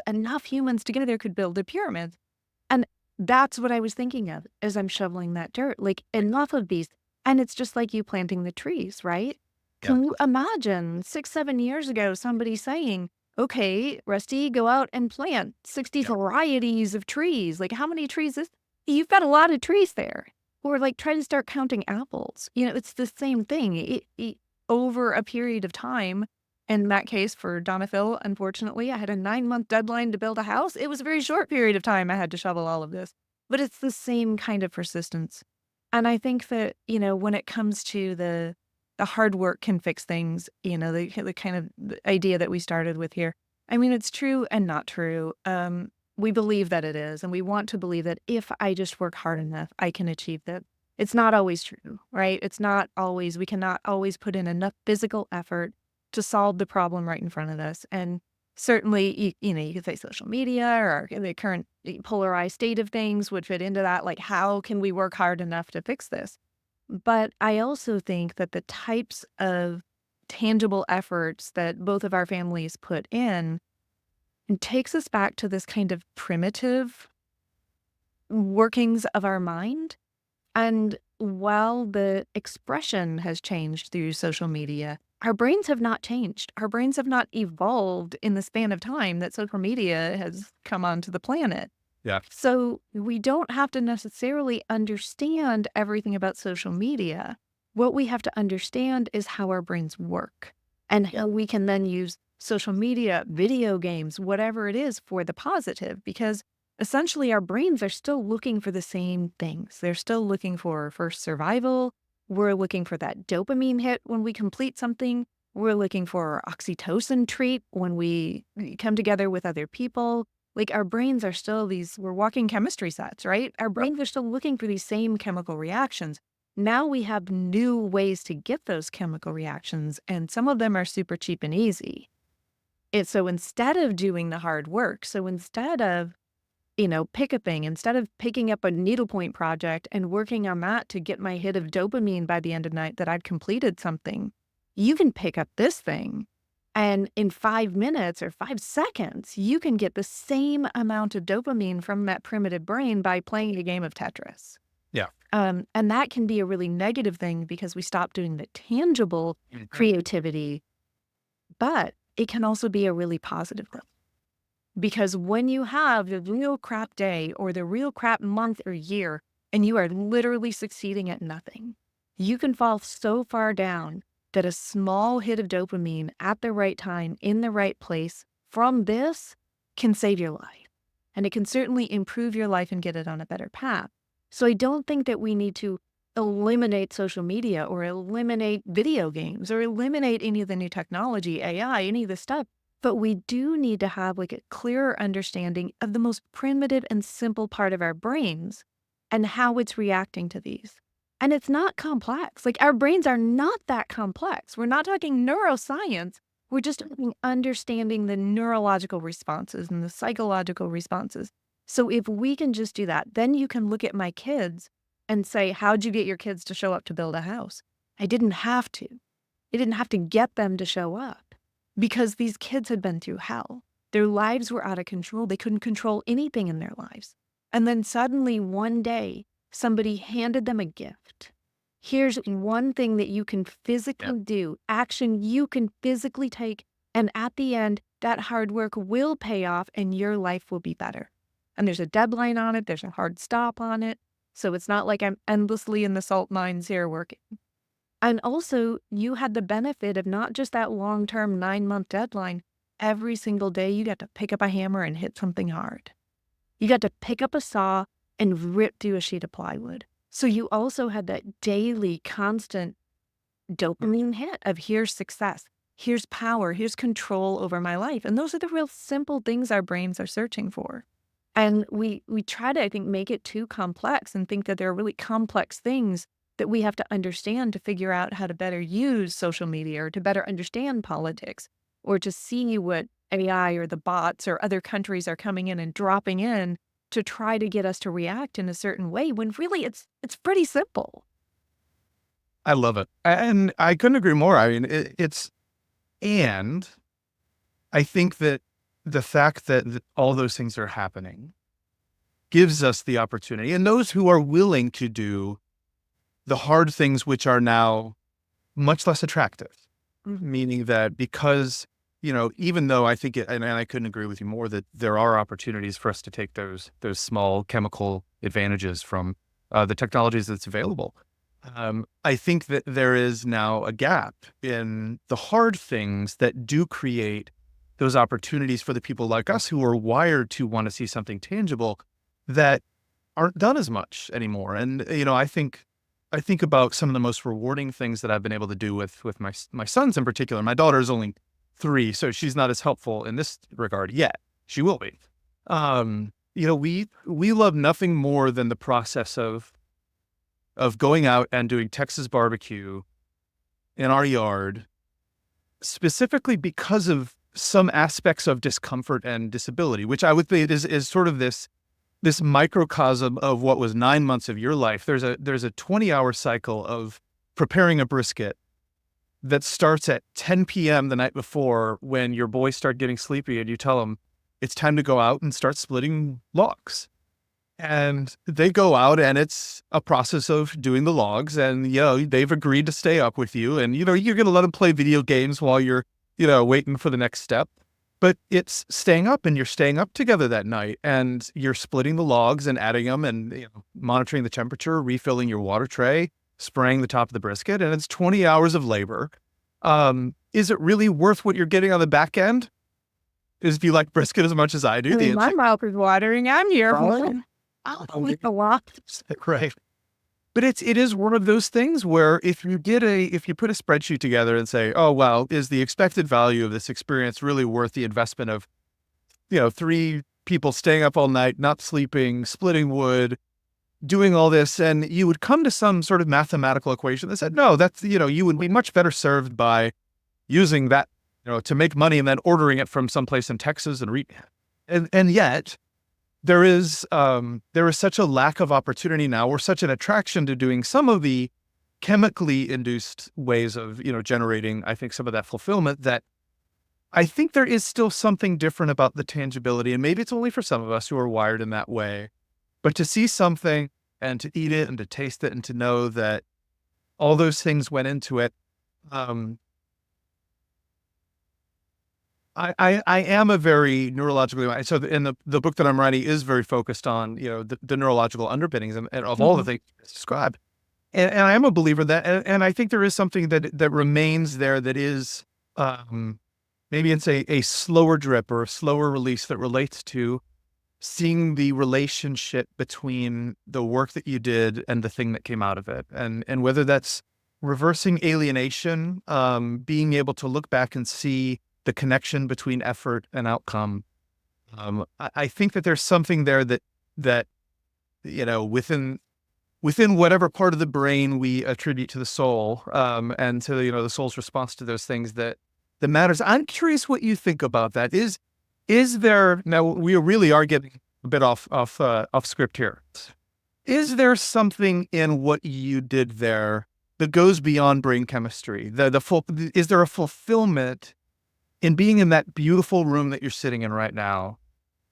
Enough humans together could build the pyramids. And that's what I was thinking of as I'm shoveling that dirt. Like, enough of these. And it's just like you planting the trees, right? Can you imagine 6-7 years ago, somebody saying, okay, Rusty, go out and plant 60 varieties of trees. Like, how many trees is, you've got a lot of trees there. Or like, try to start counting apples. It's the same thing. Over a period of time, in that case for Donafil, unfortunately, I had a 9-month deadline to build a house. It was a very short period of time I had to shovel all of this. But it's the same kind of persistence. And I think that, when it comes to the hard work can fix things, the kind of the idea that we started with here, I mean, it's true and not true. We believe that it is, and we want to believe that if I just work hard enough, I can achieve that. It's not always true, right? We cannot always put in enough physical effort to solve the problem right in front of us. And certainly, you could say social media or the current polarized state of things would fit into that. Like, how can we work hard enough to fix this? But I also think that the types of tangible efforts that both of our families put in takes us back to this kind of primitive workings of our mind. And while the expression has changed through social media, our brains have not changed. Our brains have not evolved in the span of time that social media has come onto the planet. Yeah. So we don't have to necessarily understand everything about social media. What we have to understand is how our brains work and how we can then use social media, video games, whatever it is for the positive, because essentially our brains are still looking for the same things. They're still looking for survival. We're looking for that dopamine hit when we complete something. We're looking for our oxytocin treat when we come together with other people. Like our brains are still we're walking chemistry sets, right? Our brains are still looking for these same chemical reactions. Now we have new ways to get those chemical reactions, and some of them are super cheap and easy. So instead of doing the hard work, so instead of, pick a thing, instead of picking up a needlepoint project and working on that to get my hit of dopamine by the end of the night that I'd completed something, you can pick up this thing and in 5 minutes or 5 seconds, you can get the same amount of dopamine from that primitive brain by playing a game of Tetris. Yeah. And that can be a really negative thing because we stop doing the tangible creativity, but it can also be a really positive thing. Because when you have the real crap day or the real crap month or year, and you are literally succeeding at nothing, you can fall so far down that a small hit of dopamine at the right time, in the right place, from this can save your life. And it can certainly improve your life and get it on a better path. So I don't think that we need to eliminate social media or eliminate video games or eliminate any of the new technology, AI, any of this stuff. But we do need to have like a clearer understanding of the most primitive and simple part of our brains and how it's reacting to these. And it's not complex. Like our brains are not that complex. We're not talking neuroscience. We're just understanding the neurological responses and the psychological responses. So if we can just do that, then you can look at my kids and say, how'd you get your kids to show up to build a house? I didn't have to. I didn't have to get them to show up because these kids had been through hell. Their lives were out of control. They couldn't control anything in their lives. And then suddenly one day, somebody handed them a gift. Here's one thing that you can physically do, action you can physically take. And at the end, that hard work will pay off and your life will be better. And there's a deadline on it. There's a hard stop on it. So it's not like I'm endlessly in the salt mines here working. And also, you had the benefit of not just that long-term 9-month deadline. Every single day, you got to pick up a hammer and hit something hard. You got to pick up a saw and rip through a sheet of plywood. So you also had that daily, constant dopamine hit of here's success, here's power, here's control over my life. And those are the real simple things our brains are searching for. And we try to, I think, make it too complex and think that there are really complex things that we have to understand to figure out how to better use social media or to better understand politics or to see what AI or the bots or other countries are coming in and dropping in to try to get us to react in a certain way when really it's pretty simple. I love it. And I couldn't agree more. I mean, and I think that the fact that all those things are happening gives us the opportunity, and those who are willing to do the hard things, which are now much less attractive, meaning that because, even though I think and I couldn't agree with you more, that there are opportunities for us to take those small chemical advantages from the technologies that's available. I think that there is now a gap in the hard things that do create those opportunities for the people like us who are wired to want to see something tangible that aren't done as much anymore. And, I think about some of the most rewarding things that I've been able to do with my sons in particular. My daughter is only 3, so she's not as helpful in this regard yet. She will be. We love nothing more than the process of going out and doing Texas barbecue in our yard, specifically because of some aspects of discomfort and disability, which I would think is sort of this microcosm of what was 9 months of your life. There's a 20-hour cycle of preparing a brisket that starts at 10 p.m. the night before when your boys start getting sleepy and you tell them it's time to go out and start splitting logs. And they go out and it's a process of doing the logs, and, they've agreed to stay up with you, and, you're going to let them play video games while you're, waiting for the next step. But it's staying up, and you're staying up together that night, and you're splitting the logs and adding them, and, monitoring the temperature, refilling your water tray, spraying the top of the brisket, and it's 20 hours of labor. Is it really worth what you're getting on the back end? If you like brisket as much as I do, I the mean, my answer, mouth is watering. I'm here for it. oh, I'll eat a lot. right. But it is one of those things where if you put a spreadsheet together and say, oh, well, is the expected value of this experience really worth the investment of, 3 people staying up all night, not sleeping, splitting wood, doing all this, and you would come to some sort of mathematical equation that said, no, that's, you would be much better served by using that, to make money and then ordering it from someplace in Texas and yet there is such a lack of opportunity now, or such an attraction to doing some of the chemically induced ways of, generating, I think, some of that fulfillment, that I think there is still something different about the tangibility. And maybe it's only for some of us who are wired in that way, but to see something and to eat it and to taste it and to know that all those things went into it. I am a very neurologically, so in the book that I'm writing is very focused on, the neurological underpinnings and of all the things described. And I am a believer that, and I think there is something that remains there that is, maybe it's a slower drip or a slower release that relates to seeing the relationship between the work that you did and the thing that came out of it. And whether that's reversing alienation, being able to look back and see the connection between effort and outcome. I think that there's something there that within whatever part of the brain we attribute to the soul, and to the soul's response to those things that matters. I'm curious what you think about that. Is there, now we really are getting a bit off script here. Is there something in what you did there that goes beyond brain chemistry? Is there a fulfillment in being in that beautiful room that you're sitting in right now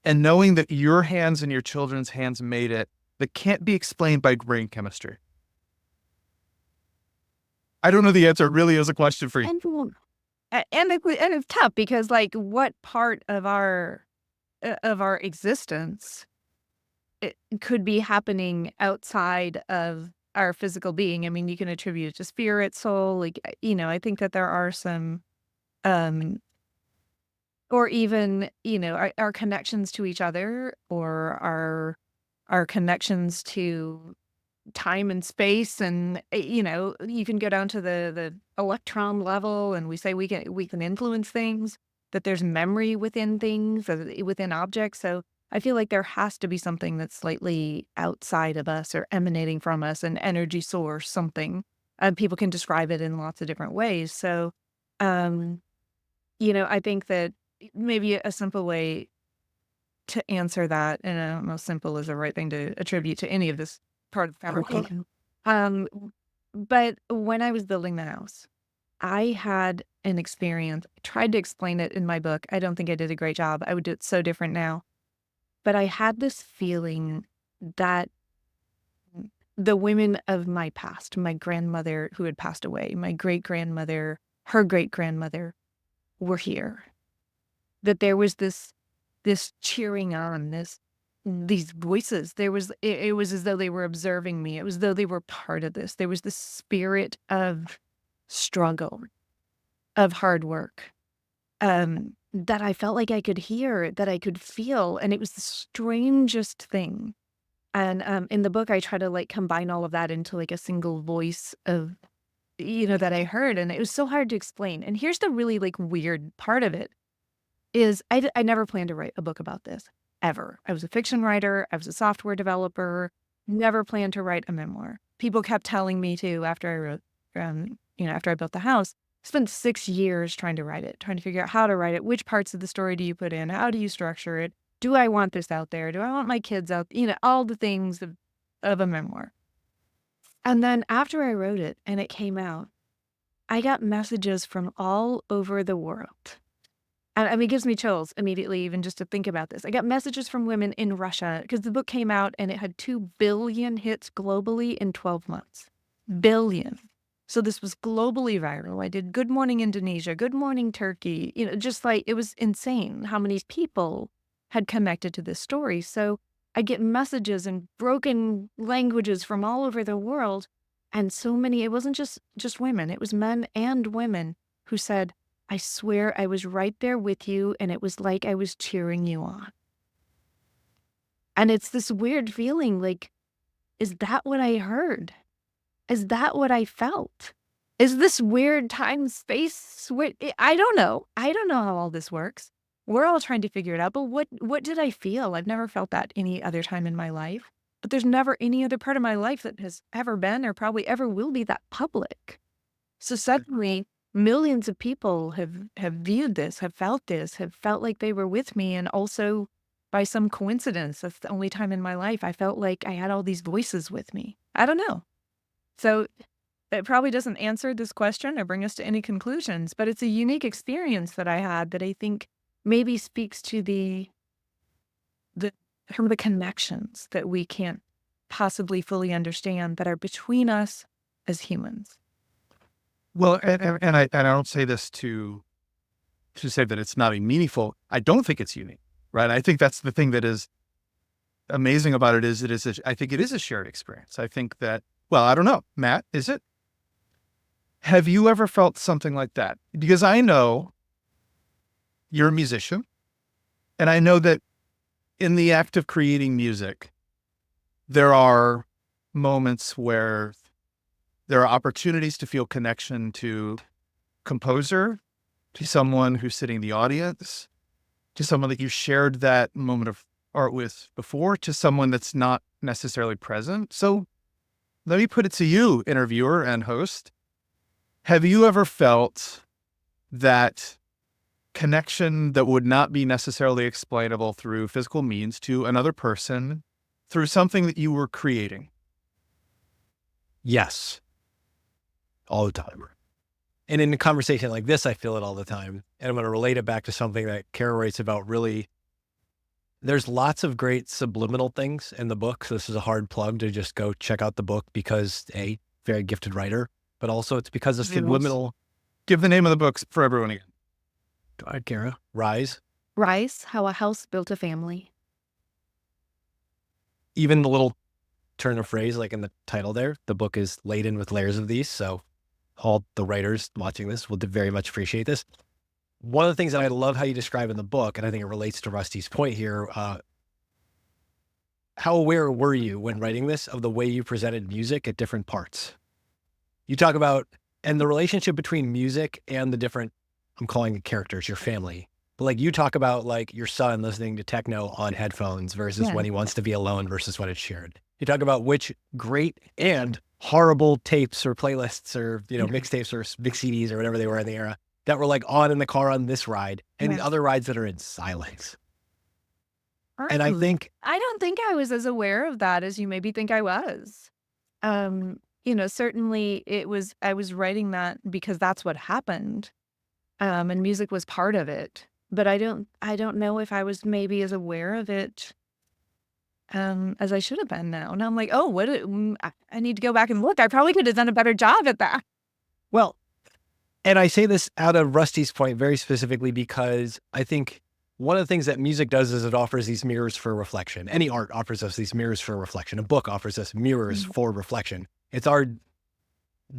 and knowing that your hands and your children's hands made it, that can't be explained by brain chemistry? I don't know the answer. It really is a question for you. And it's tough because, like, what part of our existence it could be happening outside of our physical being? I mean, you can attribute it to spirit, soul, like, I think that there are some, or even, our connections to each other, or our connections to time and space, and you can go down to the electron level, and we say we can influence things, that there's memory within things, within objects. So I feel like there has to be something that's slightly outside of us or emanating from us, an energy source, something. People can describe it in lots of different ways. So I think that maybe a simple way to answer that, and I don't know if simple is the right thing to attribute to any of this part of the fabrication. But when I was building the house, I had an experience. I tried to explain it in my book. I don't think I did a great job. I would do it so different now. But I had this feeling that the women of my past, my grandmother who had passed away, my great-grandmother, her great-grandmother, were here. That there was this cheering on, these voices. It was as though they were observing me. It was as though they were part of this. There was this spirit of struggle, of hard work, that I felt like I could hear, that I could feel, and it was the strangest thing. And in the book, I try to combine all of that into a single voice of that I heard, and it was so hard to explain. And here's the really weird part of it is I never planned to write a book about this ever. I was a fiction writer. I was a software developer. Never planned to write a memoir. People kept telling me to after I wrote, after I built the house. I spent 6 years trying to write it, trying to figure out how to write it. Which parts of the story do you put in? How do you structure it? Do I want this out there? Do I want my kids out? All the things of a memoir. And then after I wrote it and it came out, I got messages from all over the world And I mean, it gives me chills immediately, even just to think about this. I got messages from women in Russia because the book came out and it had 2 billion hits globally in 12 months. Billion. So this was globally viral. I did Good Morning Indonesia, Good Morning Turkey, just like it was insane how many people had connected to this story. So I get messages in broken languages from all over the world. And so many, it wasn't just women, it was men and women who said, I swear I was right there with you, and it was like I was cheering you on. And it's this weird feeling like, is that what I heard? Is that what I felt? Is this weird time-space? I don't know. I don't know how all this works. We're all trying to figure it out, but what did I feel? I've never felt that any other time in my life. But there's never any other part of my life that has ever been or probably ever will be that public. So suddenly, millions of people have viewed this, have felt like they were with me. And also, by some coincidence, that's the only time in my life I felt like I had all these voices with me. I don't know. So it probably doesn't answer this question or bring us to any conclusions, but it's a unique experience that I had that I think maybe speaks to some of the connections that we can't possibly fully understand that are between us as humans. Well, and I don't say this to say that it's not meaningful. I don't think it's unique, right? I think that's the thing that is amazing about it is I think it is a shared experience. I think that, well, I don't know, Matt, is it? Have you ever felt something like that? Because I know you're a musician, and I know that in the act of creating music, there are moments where there are opportunities to feel connection to composer, to someone who's sitting in the audience, to someone that you shared that moment of art with before, to someone that's not necessarily present. So let me put it to you, interviewer and host. Have you ever felt that connection that would not be necessarily explainable through physical means to another person through something that you were creating? Yes. All the time. And in a conversation like this, I feel it all the time. And I'm going to relate it back to something that Cara writes about. Really, there's lots of great subliminal things in the book. So this is a hard plug to just go check out the book because very gifted writer, but also it's because of subliminal. Give the name of the books for everyone again. Go ahead, Cara. Rise. Rise, How a House Built a Family. Even the little turn of phrase, like in the title there, the book is laden with layers of these. So all the writers watching this will very much appreciate this. One of the things that I love how you describe in the book, and I think it relates to Rusty's point here, how aware were you when writing this of the way you presented music at different parts? You talk about, and the relationship between music and the different, I'm calling the characters, your family. But like you talk about like your son listening to techno on headphones versus when he wants to be alone versus when it's shared. You talk about which great and horrible tapes or playlists or, mixtapes or big CDs or whatever they were in the era that were like on in the car on this ride and other rides that are in silence. And I don't think I was as aware of that as you maybe think I was. Certainly I was writing that because that's what happened. And music was part of it. But I don't know if I was maybe as aware of it as I should have been now. And I'm like, I need to go back and look. I probably could have done a better job at that. Well, and I say this out of Rusty's point very specifically because I think one of the things that music does is it offers these mirrors for reflection. Any art offers us these mirrors for reflection. A book offers us mirrors for reflection. It's our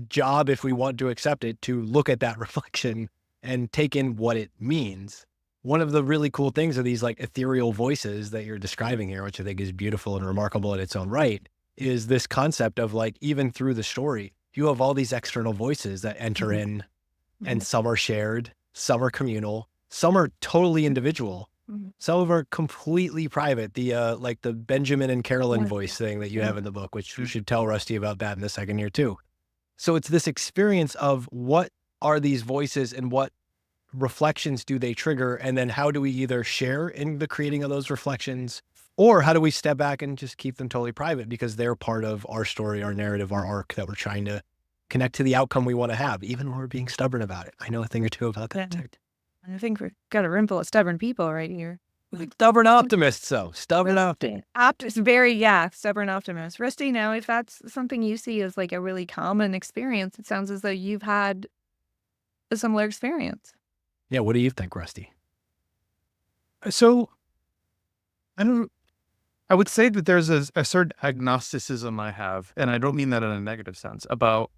job, if we want to accept it, to look at that reflection and take in what it means. One of the really cool things are these like ethereal voices that you're describing here, which I think is beautiful and remarkable in its own right, is this concept of like, even through the story, you have all these external voices that enter in, and some are shared, some are communal, some are totally individual, some of them are completely private. The like the Benjamin and Carolyn voice thing that you have in the book, which you should tell Rusty about that in a second here too. So it's this experience of what are these voices and what reflections do they trigger? And then how do we either share in the creating of those reflections, or how do we step back and just keep them totally private because they're part of our story, our narrative, our arc that we're trying to connect to the outcome we want to have, even when we're being stubborn about it. I know a thing or two about that. I think we've got a room full of stubborn people right here. Stubborn optimists, though. Stubborn optimists. Stubborn optimist. Rusty, now, if that's something you see as like a really common experience, it sounds as though you've had a similar experience. Yeah, what do you think, Rusty? So I would say that there's a certain agnosticism I have, and I don't mean that in a negative sense, about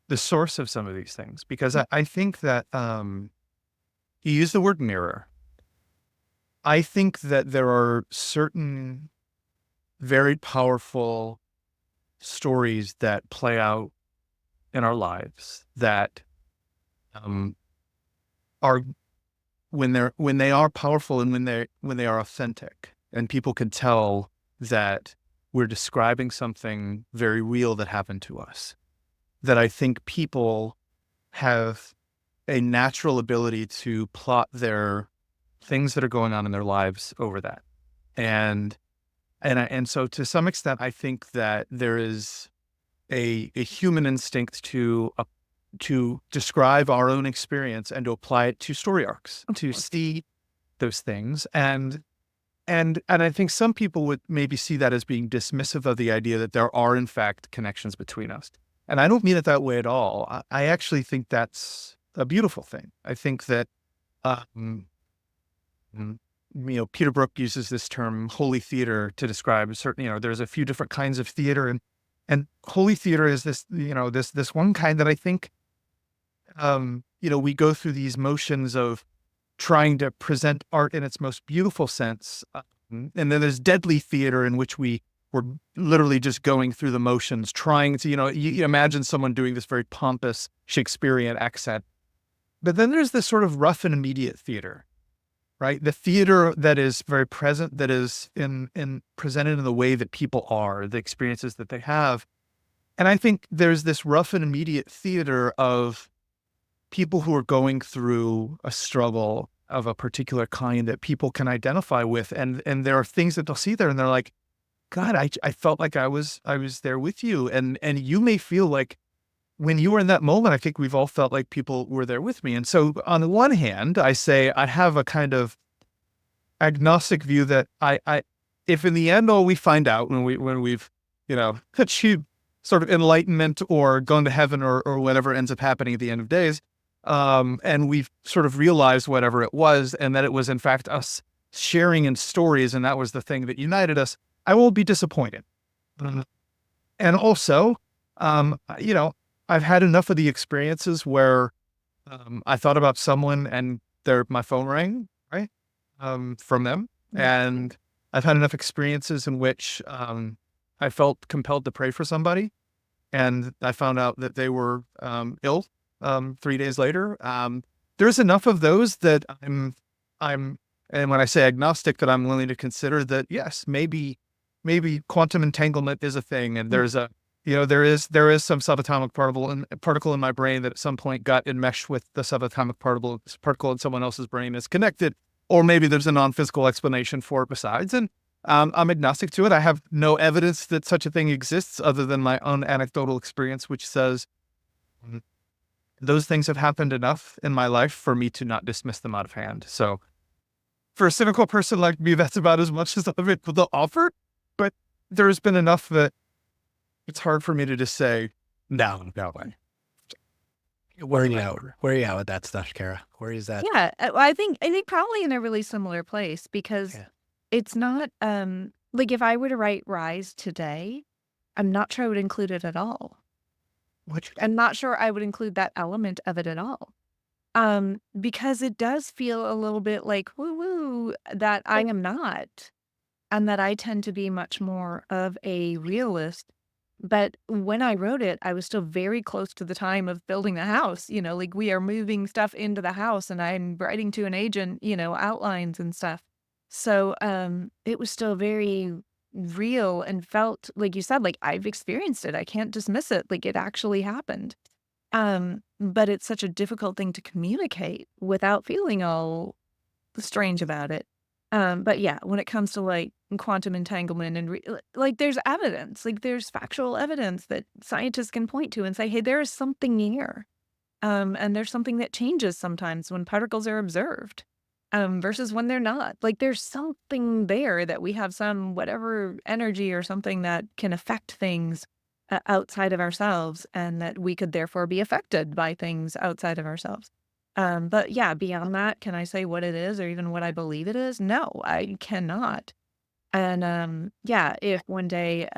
the source of some of these things, because I think that you use the word mirror. I think that there are certain very powerful stories that play out in our lives that are when they are powerful and when they are authentic, and people can tell that we're describing something very real that happened to us, that I think people have a natural ability to plot their things that are going on in their lives over that. And so to some extent, I think that there is a human instinct to describe our own experience and to apply it to story arcs, to see those things. And I think some people would maybe see that as being dismissive of the idea that there are in fact connections between us. And I don't mean it that way at all. I actually think that's a beautiful thing. I think that, Peter Brook uses this term holy theater to describe certain, there's a few different kinds of theater, and holy theater is this, this one kind that I think, we go through these motions of trying to present art in its most beautiful sense. And then there's deadly theater, in which we're literally just going through the motions, trying to, you imagine someone doing this very pompous Shakespearean accent. But then there's this sort of rough and immediate theater, right? The theater that is very present, that is presented in the way that people are, the experiences that they have. And I think there's this rough and immediate theater of people who are going through a struggle of a particular kind that people can identify with. And there are things that they'll see there and they're like, God, I felt like I was there with you. And you may feel like when you were in that moment, I think we've all felt like people were there with me. And so on the one hand, I say I have a kind of agnostic view that if in the end all we find out when we've achieved sort of enlightenment or gone to heaven or whatever ends up happening at the end of days, and we've sort of realized whatever it was, and that it was in fact us sharing in stories, and that was the thing that united us, I won't be disappointed. And also, I've had enough of the experiences where I thought about someone and my phone rang, right, from them. And I've had enough experiences in which I felt compelled to pray for somebody, and I found out that they were ill 3 days later. There's enough of those that I'm, and when I say agnostic, that I'm willing to consider that, yes, maybe quantum entanglement is a thing, and there's there is some subatomic particle in my brain that at some point got enmeshed with the subatomic particle in someone else's brain is connected, or maybe there's a non-physical explanation for it besides. And I'm agnostic to it. I have no evidence that such a thing exists other than my own anecdotal experience, which says those things have happened enough in my life for me to not dismiss them out of hand. So for a cynical person like me, that's about as much as I'm able to offer. But there's been enough that it's hard for me to just say, no way. Where are you at with that stuff, Cara? Where is that? Yeah, I think probably in a really similar place, because it's not like if I were to write Rise today, I'm not sure I would include it at all. I'm not sure I would include that element of it at all. Because it does feel a little bit like woo that I am not, and that I tend to be much more of a realist. But when I wrote it, I was still very close to the time of building the house. Like we are moving stuff into the house, and I'm writing to an agent, outlines and stuff. So it was still very real and felt, like you said, like I've experienced it. I can't dismiss it. Like it actually happened. But it's such a difficult thing to communicate without feeling all strange about it. But yeah, when it comes to like quantum entanglement and like there's evidence, like there's factual evidence that scientists can point to and say, hey, there is something here. And there's something that changes sometimes when particles are observed, versus when they're not. Like, there's something there that we have some whatever energy or something that can affect things outside of ourselves, and that we could therefore be affected by things outside of ourselves. But yeah, beyond that, can I say what it is or even what I believe it is? No, I cannot. And yeah, if one day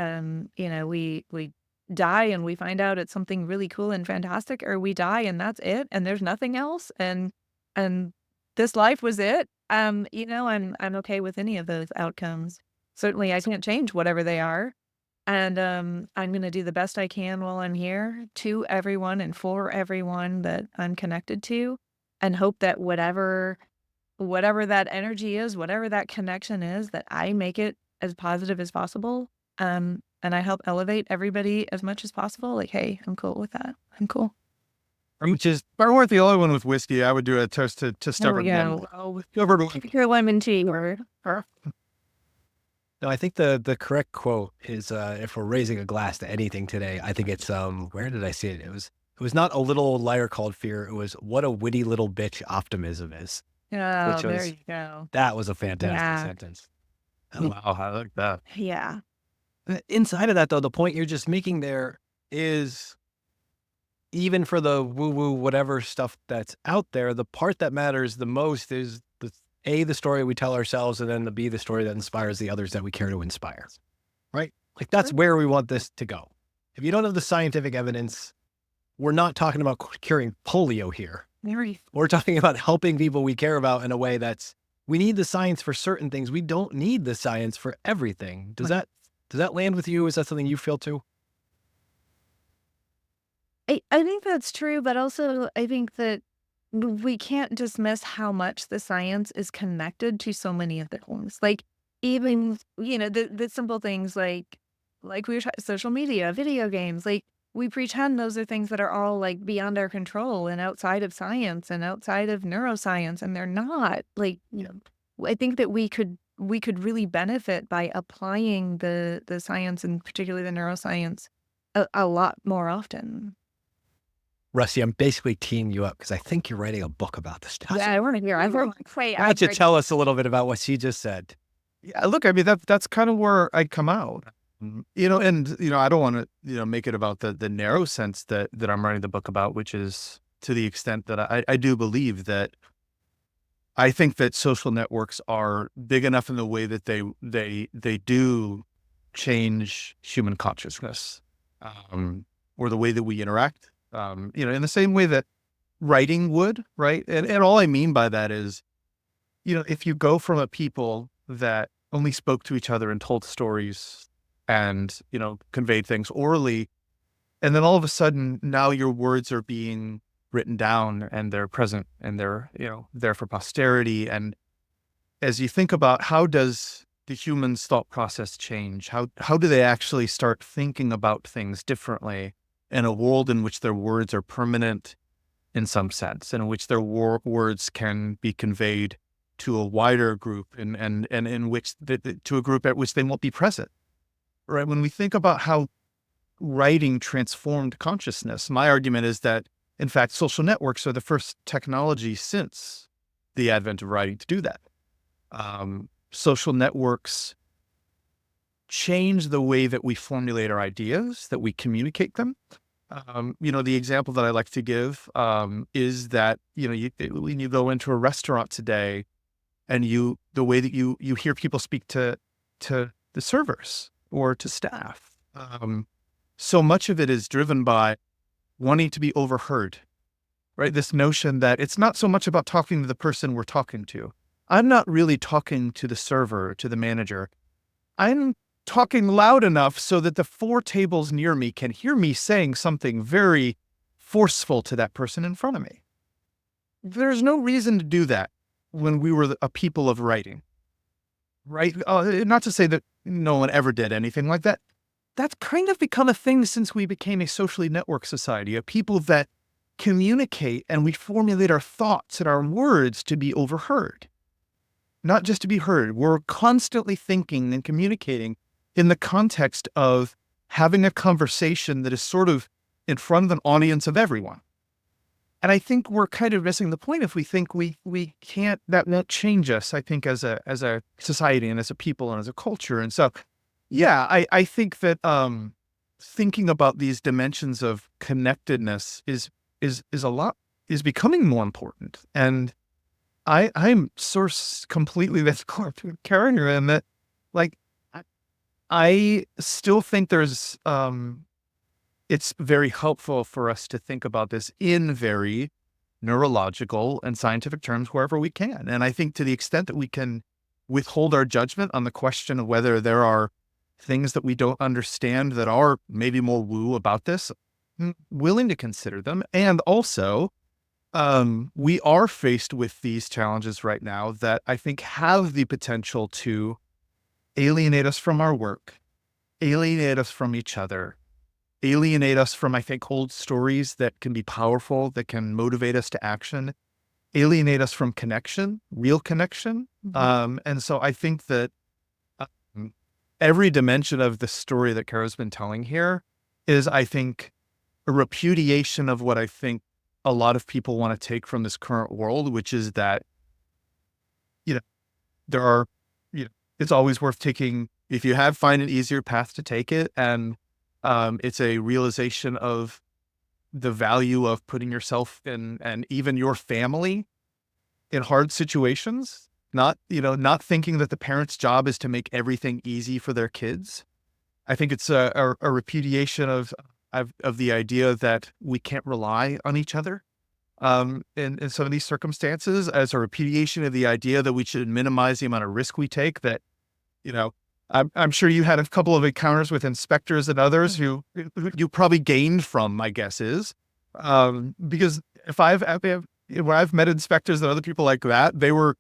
we die and we find out it's something really cool and fantastic, or we die and that's it and there's nothing else, and this life was it, I'm okay with any of those outcomes. Certainly I can't change whatever they are. And I'm gonna do the best I can while I'm here, to everyone and for everyone that I'm connected to, and hope that whatever that energy is, whatever that connection is, that I make it as positive as possible. And I help elevate everybody as much as possible. Like, hey, I'm cool with that. I'm cool. Which is, if I weren't the only one with whiskey, I would do a toast to There we stubborn. go. Oh, Stubborn. your lemon tea or No, I think the correct quote is, if we're raising a glass to anything today, I think it's, where did I see it? It was not a little liar called fear. It was what a witty little bitch optimism is. oh, Which there was you go. That was a fantastic Yeah. sentence. Wow, I like that. Yeah. Inside of that, though, the point you're just making there is, even for the woo-woo whatever stuff that's out there, the part that matters the most is the story we tell ourselves, and then the B, the story that inspires the others that we care to inspire, right? Like, that's where we want this to go. If you don't have the scientific evidence, we're not talking about curing polio here. We're talking about helping people we care about in a way we need the science for certain things. We don't need the science for everything. Does that land with you? Is that something you feel too? I think that's true, but also I think that we can't dismiss how much the science is connected to so many of the things. Like, even, the simple things like we were social media, video games, like, we pretend those are things that are all like beyond our control and outside of science and outside of neuroscience, and they're not. Like, I think that we could really benefit by applying the science, and particularly the neuroscience, a lot more often. Rusty, I'm basically teeing you up because I think you're writing a book about this stuff. Yeah, I want to hear. I've heard. Wait, Why don't you tell us a little bit about what she just said? Yeah, look, I mean, that's kind of where I come out. I don't want to, make it about the narrow sense that I'm writing the book about, which is to the extent that I do believe that I think that social networks are big enough in the way that they do change human consciousness, or the way that we interact, in the same way that writing would, right? And all I mean by that is, if you go from a people that only spoke to each other and told stories and, conveyed things orally, and then all of a sudden now your words are being written down and they're present and they're, there for posterity. And as you think about how does the human's thought process change, how do they actually start thinking about things differently in a world in which their words are permanent in some sense, and in which their words can be conveyed to a wider group and in which to a group at which they won't be present, right? When we think about how writing transformed consciousness, my argument is that, in fact, social networks are the first technology since the advent of writing to do that. Social networks change the way that we formulate our ideas, that we communicate them. The example that I like to give is that, when you go into a restaurant today and the way that you hear people speak to the servers or to staff, so much of it is driven by wanting to be overheard, right? This notion that it's not so much about talking to the person we're talking to. I'm not really talking to the server, to the manager. I'm talking loud enough so that the 4 tables near me can hear me saying something very forceful to that person in front of me. There's no reason to do that when we were a people of writing, right? Not to say that no one ever did anything like that. That's kind of become a thing since we became a socially networked society, a people that communicate and we formulate our thoughts and our words to be overheard, not just to be heard. We're constantly thinking and communicating in the context of having a conversation that is sort of in front of an audience of everyone. And I think we're kind of missing the point if we think we can't, that won't change us, I think, as a society and as a people and as a culture. And so, yeah, I think that thinking about these dimensions of connectedness is becoming more important. And I'm completely this character in that, like, I still think there's it's very helpful for us to think about this in very neurological and scientific terms wherever we can. And I think to the extent that we can withhold our judgment on the question of whether there are things that we don't understand that are maybe more woo about this, willing to consider them. And also, we are faced with these challenges right now that I think have the potential to alienate us from our work, alienate us from each other, alienate us from, I think, old stories that can be powerful, that can motivate us to action, alienate us from connection, real connection. And so I think that every dimension of the story that Cara's been telling here is, I think, a repudiation of what I think a lot of people want to take from this current world, which is that, there are, it's always worth taking, if you find an easier path to take it. And it's a realization of the value of putting yourself and even your family in hard situations, not thinking that the parent's job is to make everything easy for their kids. I think it's a repudiation of the idea that we can't rely on each other in some of these circumstances, as a repudiation of the idea that we should minimize the amount of risk we take. That, I'm sure you had a couple of encounters with inspectors and others who you probably gained from, my guess is, because when I've met inspectors and other people like that, they were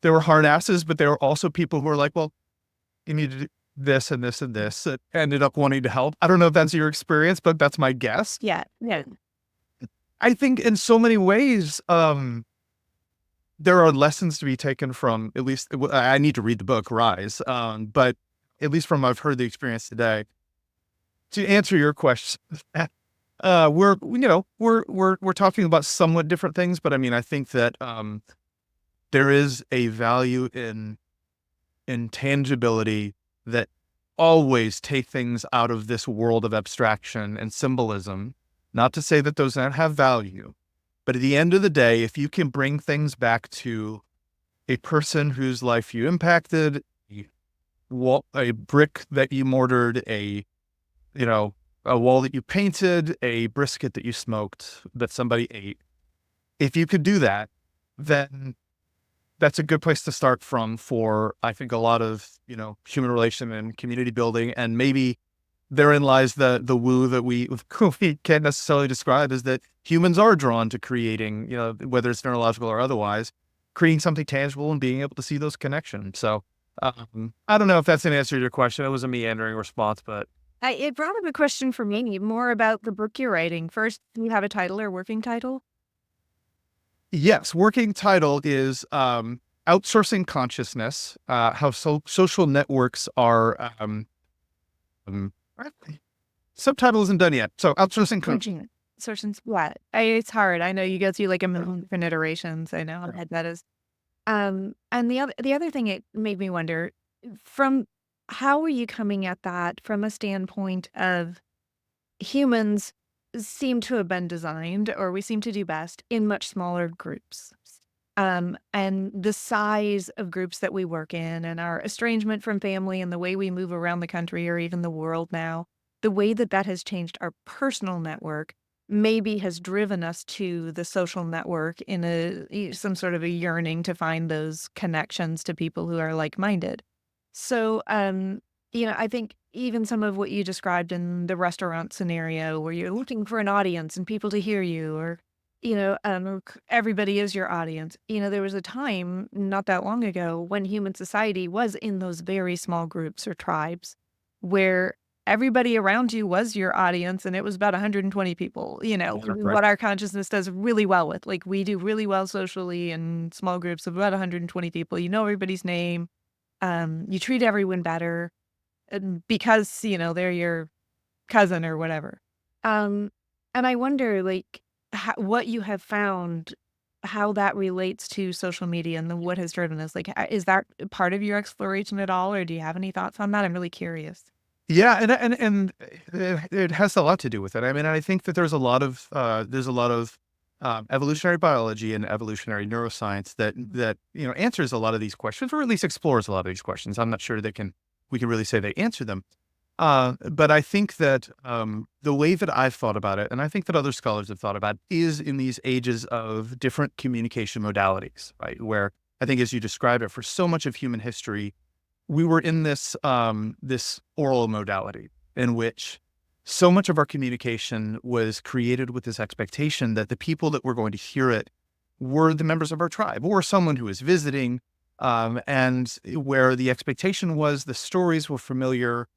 hard asses, but they were also people who were like, well, you need to do this and this and this, that ended up wanting to help. I don't know if that's your experience, but that's my guess. Yeah. I think in so many ways, there are lessons to be taken from, at least I need to read the book Rise, but at least from I've heard the experience today. To answer your question, we're talking about somewhat different things, but I mean, I think that there is a value in tangibility that always take things out of this world of abstraction and symbolism. Not to say that those don't have value, but at the end of the day, if you can bring things back to a person whose life you impacted, a brick that you mortared, a wall that you painted, a brisket that you smoked, that somebody ate, if you could do that, then that's a good place to start from for, I think, a lot of, human relation and community building. And maybe therein lies the woo that we can't necessarily describe, is that humans are drawn to creating, whether it's neurological or otherwise, creating something tangible and being able to see those connections. So I don't know if that's an answer to your question. It was a meandering response, but It brought up a question for me more about the book you're writing. First, do you have a title or working title? yes, working title is Outsourcing Consciousness, how social networks are subtitle isn't done yet. So Outsourcing Consciousness. Sourcing what? It's hard. I know you go through like a million different iterations. I know how bad that is. And the other thing it made me wonder, from how are you coming at that from a standpoint of humans seem to have been designed, or we seem to do best in much smaller groups. And the size of groups that we work in, and our estrangement from family, and the way we move around the country or even the world now, the way that has changed our personal network maybe has driven us to the social network in some sort of a yearning to find those connections to people who are like-minded. So, I think even some of what you described in the restaurant scenario, where you're looking for an audience and people to hear you, or everybody is your audience. There was a time not that long ago when human society was in those very small groups or tribes where everybody around you was your audience, and it was about 120 people, Right. what our consciousness does really well with. Like, we do really well socially in small groups of about 120 people. You know everybody's name. You treat everyone better because, they're your cousin or whatever. And I wonder, like, what you have found, how that relates to social media and then what has driven this. Like, is that part of your exploration at all, or do you have any thoughts on that? I'm really curious. Yeah, and it has a lot to do with it. I mean, I think that there's a lot of evolutionary biology and evolutionary neuroscience that answers a lot of these questions, or at least explores a lot of these questions. I'm not sure we can really say they answer them. But I think that the way that I've thought about it, and I think that other scholars have thought about, is in these ages of different communication modalities, right? Where I think, as you describe it, for so much of human history, we were in this oral modality in which so much of our communication was created with this expectation that the people that were going to hear it were the members of our tribe or someone who was visiting, and where the expectation was the stories were familiar,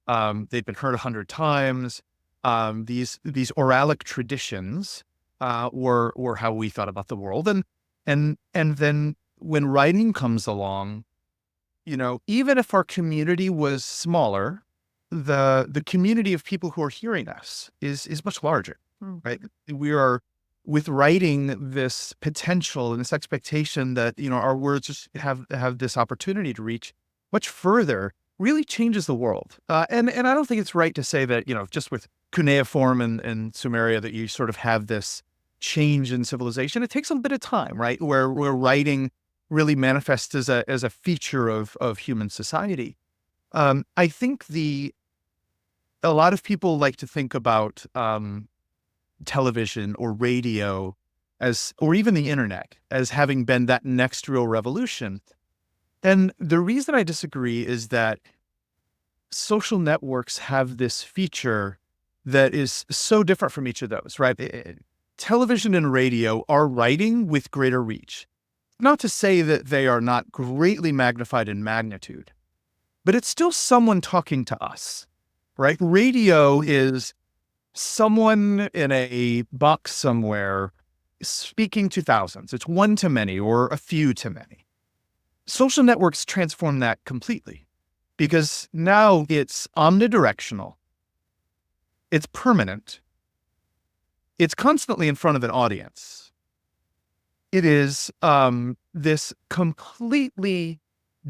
they'd been heard 100 times. These oralic traditions were how we thought about the world, and then when writing comes along, even if our community was smaller, the community of people who are hearing us is much larger, right? We are, with writing, this potential and this expectation that our words just have this opportunity to reach much further, really changes the world. And I don't think it's right to say that just with cuneiform and Sumeria that you sort of have this change in civilization. It takes a bit of time, right? Where writing really manifests as a feature of human society. I think a lot of people like to think about television or radio or even the internet as having been that next real revolution. And the reason I disagree is that social networks have this feature that is so different from each of those, right? Television and radio are writing with greater reach. Not to say that they are not greatly magnified in magnitude, but it's still someone talking to us, right? Radio is someone in a box somewhere speaking to thousands. It's one to many or a few to many. Social networks transform that completely because now it's omnidirectional. It's permanent. It's constantly in front of an audience. It is this completely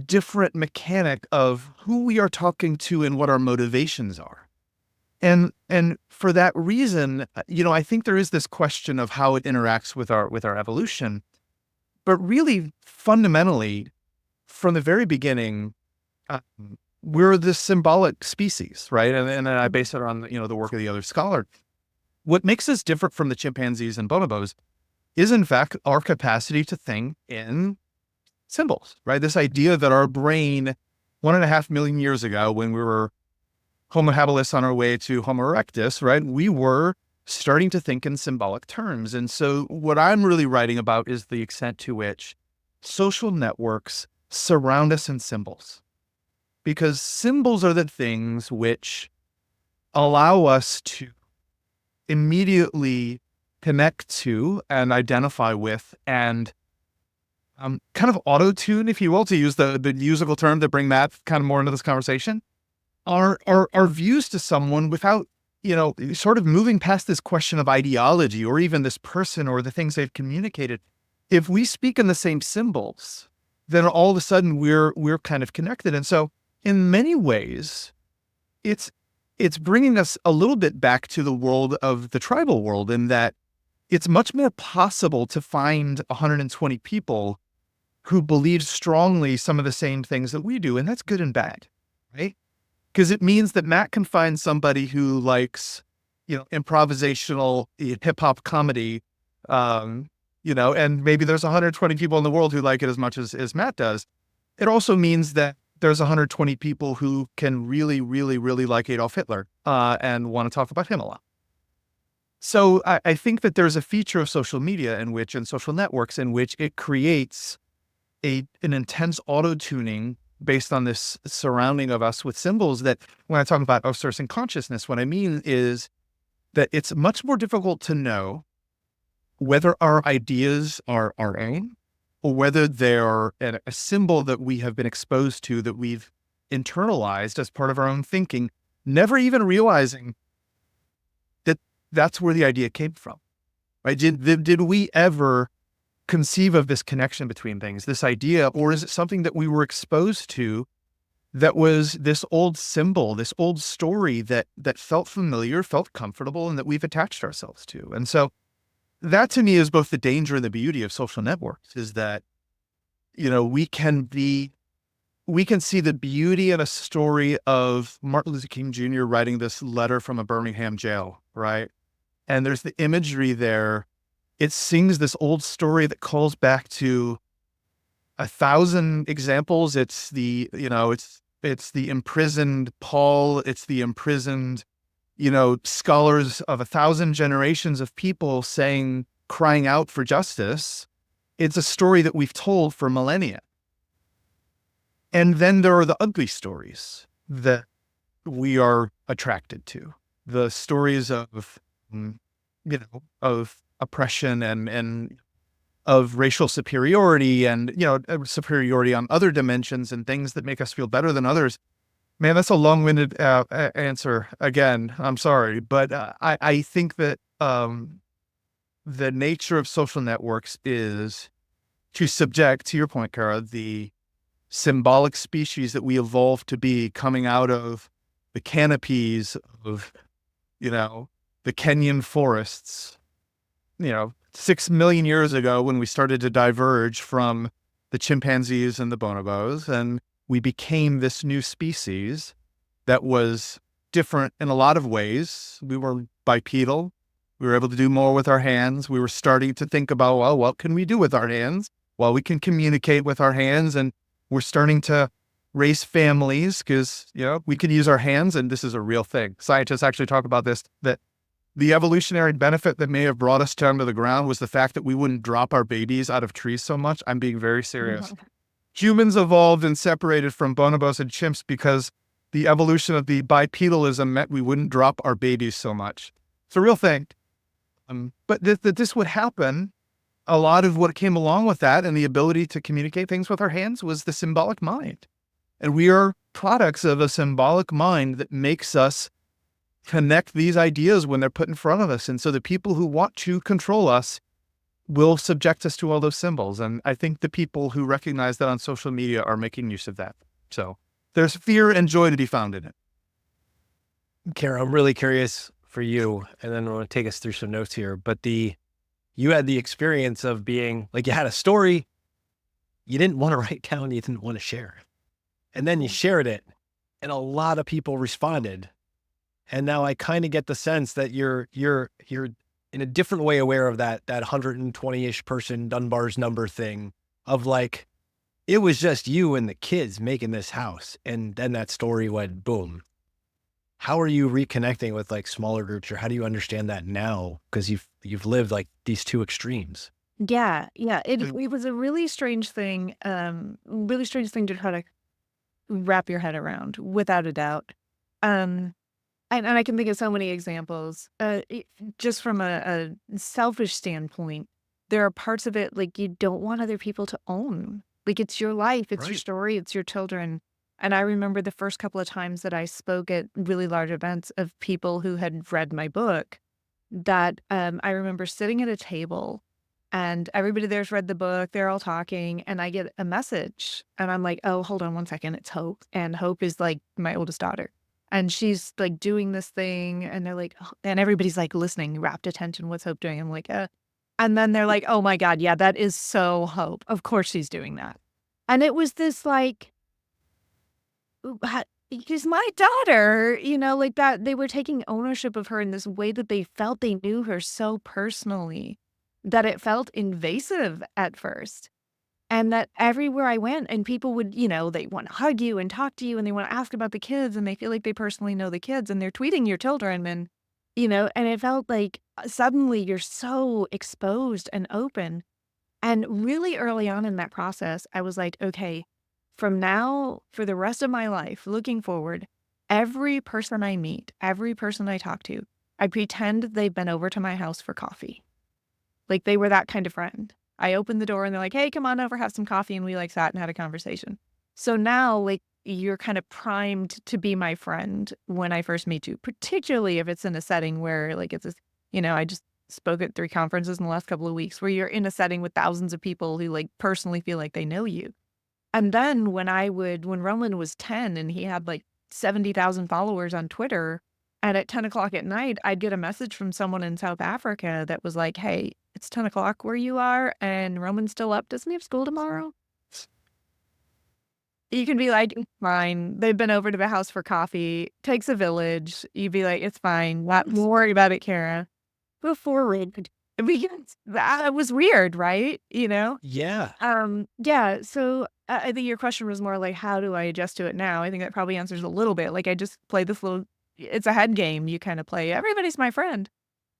different mechanic of who we are talking to and what our motivations are. And for that reason, I think there is this question of how it interacts with our evolution. But really, fundamentally, from the very beginning, we're this symbolic species, right? And I base it on the work of the other scholar. What makes us different from the chimpanzees and bonobos is, in fact, our capacity to think in symbols, right? This idea that our brain 1.5 million years ago, when we were Homo habilis on our way to Homo erectus, right? We were starting to think in symbolic terms. And so what I'm really writing about is the extent to which social networks surround us in symbols. Because symbols are the things which allow us to immediately connect to and identify with and kind of auto-tune, if you will, to use the musical term to bring that kind of more into this conversation, our views to someone without, sort of moving past this question of ideology or even this person or the things they've communicated. If we speak in the same symbols, then all of a sudden we're kind of connected. And so in many ways, it's bringing us a little bit back to the world of the tribal world, in that it's much more possible to find 120 people who believe strongly some of the same things that we do. And that's good and bad, right? Because it means that Matt can find somebody who likes, improvisational hip hop comedy, and maybe there's 120 people in the world who like it as much as Matt does. It also means that there's 120 people who can really, really, really like Adolf Hitler and want to talk about him a lot. So I think that there's a feature of social media and social networks in which it creates an intense auto-tuning based on this surrounding of us with symbols that, when I talk about outsourcing consciousness, what I mean is that it's much more difficult to know whether our ideas are our own or whether they're a symbol that we have been exposed to, that we've internalized as part of our own thinking, never even realizing that that's where the idea came from. right? Did we ever conceive of this connection between things, this idea, or is it something that we were exposed to that was this old symbol, this old story that felt familiar, felt comfortable, and that we've attached ourselves to? And so that to me is both the danger and the beauty of social networks, is that, we can see the beauty in a story of Martin Luther King Jr. writing this letter from a Birmingham jail, right? And there's the imagery there. It sings this old story that calls back to 1,000 examples. It's the, it's the imprisoned Paul. It's the imprisoned, scholars of 1,000 generations of people crying out for justice. It's a story that we've told for millennia. And then there are the ugly stories that we are attracted to, the stories of, of oppression and of racial superiority and, superiority on other dimensions and things that make us feel better than others. Man, that's a long-winded answer. Again, I'm sorry. But I think that the nature of social networks is to subject, to your point, Cara, the symbolic species that we evolved to be, coming out of the canopies of, the Kenyan forests, 6 million years ago, when we started to diverge from the chimpanzees and the bonobos, and we became this new species that was different in a lot of ways. We were bipedal. We were able to do more with our hands. We were starting to think about, well, what can we do with our hands? Well, we can communicate with our hands, and we're starting to raise families because, we can use our hands, and this is a real thing. Scientists actually talk about this, that the evolutionary benefit that may have brought us down to the ground was the fact that we wouldn't drop our babies out of trees so much. I'm being very serious. Humans evolved and separated from bonobos and chimps because the evolution of the bipedalism meant we wouldn't drop our babies so much. It's a real thing. But that this would happen, a lot of what came along with that and the ability to communicate things with our hands was the symbolic mind. And we are products of a symbolic mind that makes us connect these ideas when they're put in front of us. And so the people who want to control us will subject us to all those symbols. And I think the people who recognize that on social media are making use of that. So there's fear and joy to be found in it. Cara, I'm really curious for you, and then I want to take us through some notes here, but you had the experience of being like, you had a story you didn't want to write down, you didn't want to share. And then you shared it and a lot of people responded. And now I kind of get the sense that you're in a different way aware of that 120-ish person Dunbar's number thing of like, it was just you and the kids making this house. And then that story went boom. How are you reconnecting with like smaller groups, or how do you understand that now? Because you've lived like these two extremes. Yeah. It was a really strange thing to try to wrap your head around, without a doubt. And I can think of so many examples. Just from a selfish standpoint, there are parts of it like you don't want other people to own. Like it's your life, it's your Right. story, it's your children. And I remember the first couple of times that I spoke at really large events of people who had read my book, that I remember sitting at a table and everybody there's read the book, they're all talking, and I get a message and I'm like, oh, hold on one second, it's Hope. And Hope is like my oldest daughter. And she's like doing this thing, and they're like, "Oh," and everybody's like listening, rapt attention. What's Hope doing? I'm like, and then they're like, oh my God, yeah, that is so Hope. Of course she's doing that. And it was this like, she's my daughter, like that. They were taking ownership of her in this way that they felt they knew her so personally that it felt invasive at first. And that everywhere I went, and people would, they want to hug you and talk to you, and they want to ask about the kids, and they feel like they personally know the kids, and they're tweeting your children, and, and it felt like suddenly you're so exposed and open. And really early on in that process, I was like, okay, from now, for the rest of my life, looking forward, every person I meet, every person I talk to, I pretend they've been over to my house for coffee. Like they were that kind of friend. I opened the door and they're like, hey, come on over, have some coffee. And we like sat and had a conversation. So now like you're kind of primed to be my friend when I first meet you, particularly if it's in a setting where like it's, I just spoke at 3 conferences in the last couple of weeks where you're in a setting with thousands of people who like personally feel like they know you. And then when Roman was 10 and he had like 70,000 followers on Twitter, and at 10 o'clock at night, I'd get a message from someone in South Africa that was like, "Hey, it's 10 o'clock where you are, and Roman's still up. Doesn't he have school tomorrow?" You can be like, "It's fine. They've been over to the house for coffee. Takes a village." You'd be like, "It's fine. Don't worry about it, Cara." Go forward. Because that was weird, right? You know? Yeah. Yeah, so I think your question was more like, how do I adjust to it now? I think that probably answers a little bit. Like, I just play this little it's a head game you kinda play. Everybody's my friend.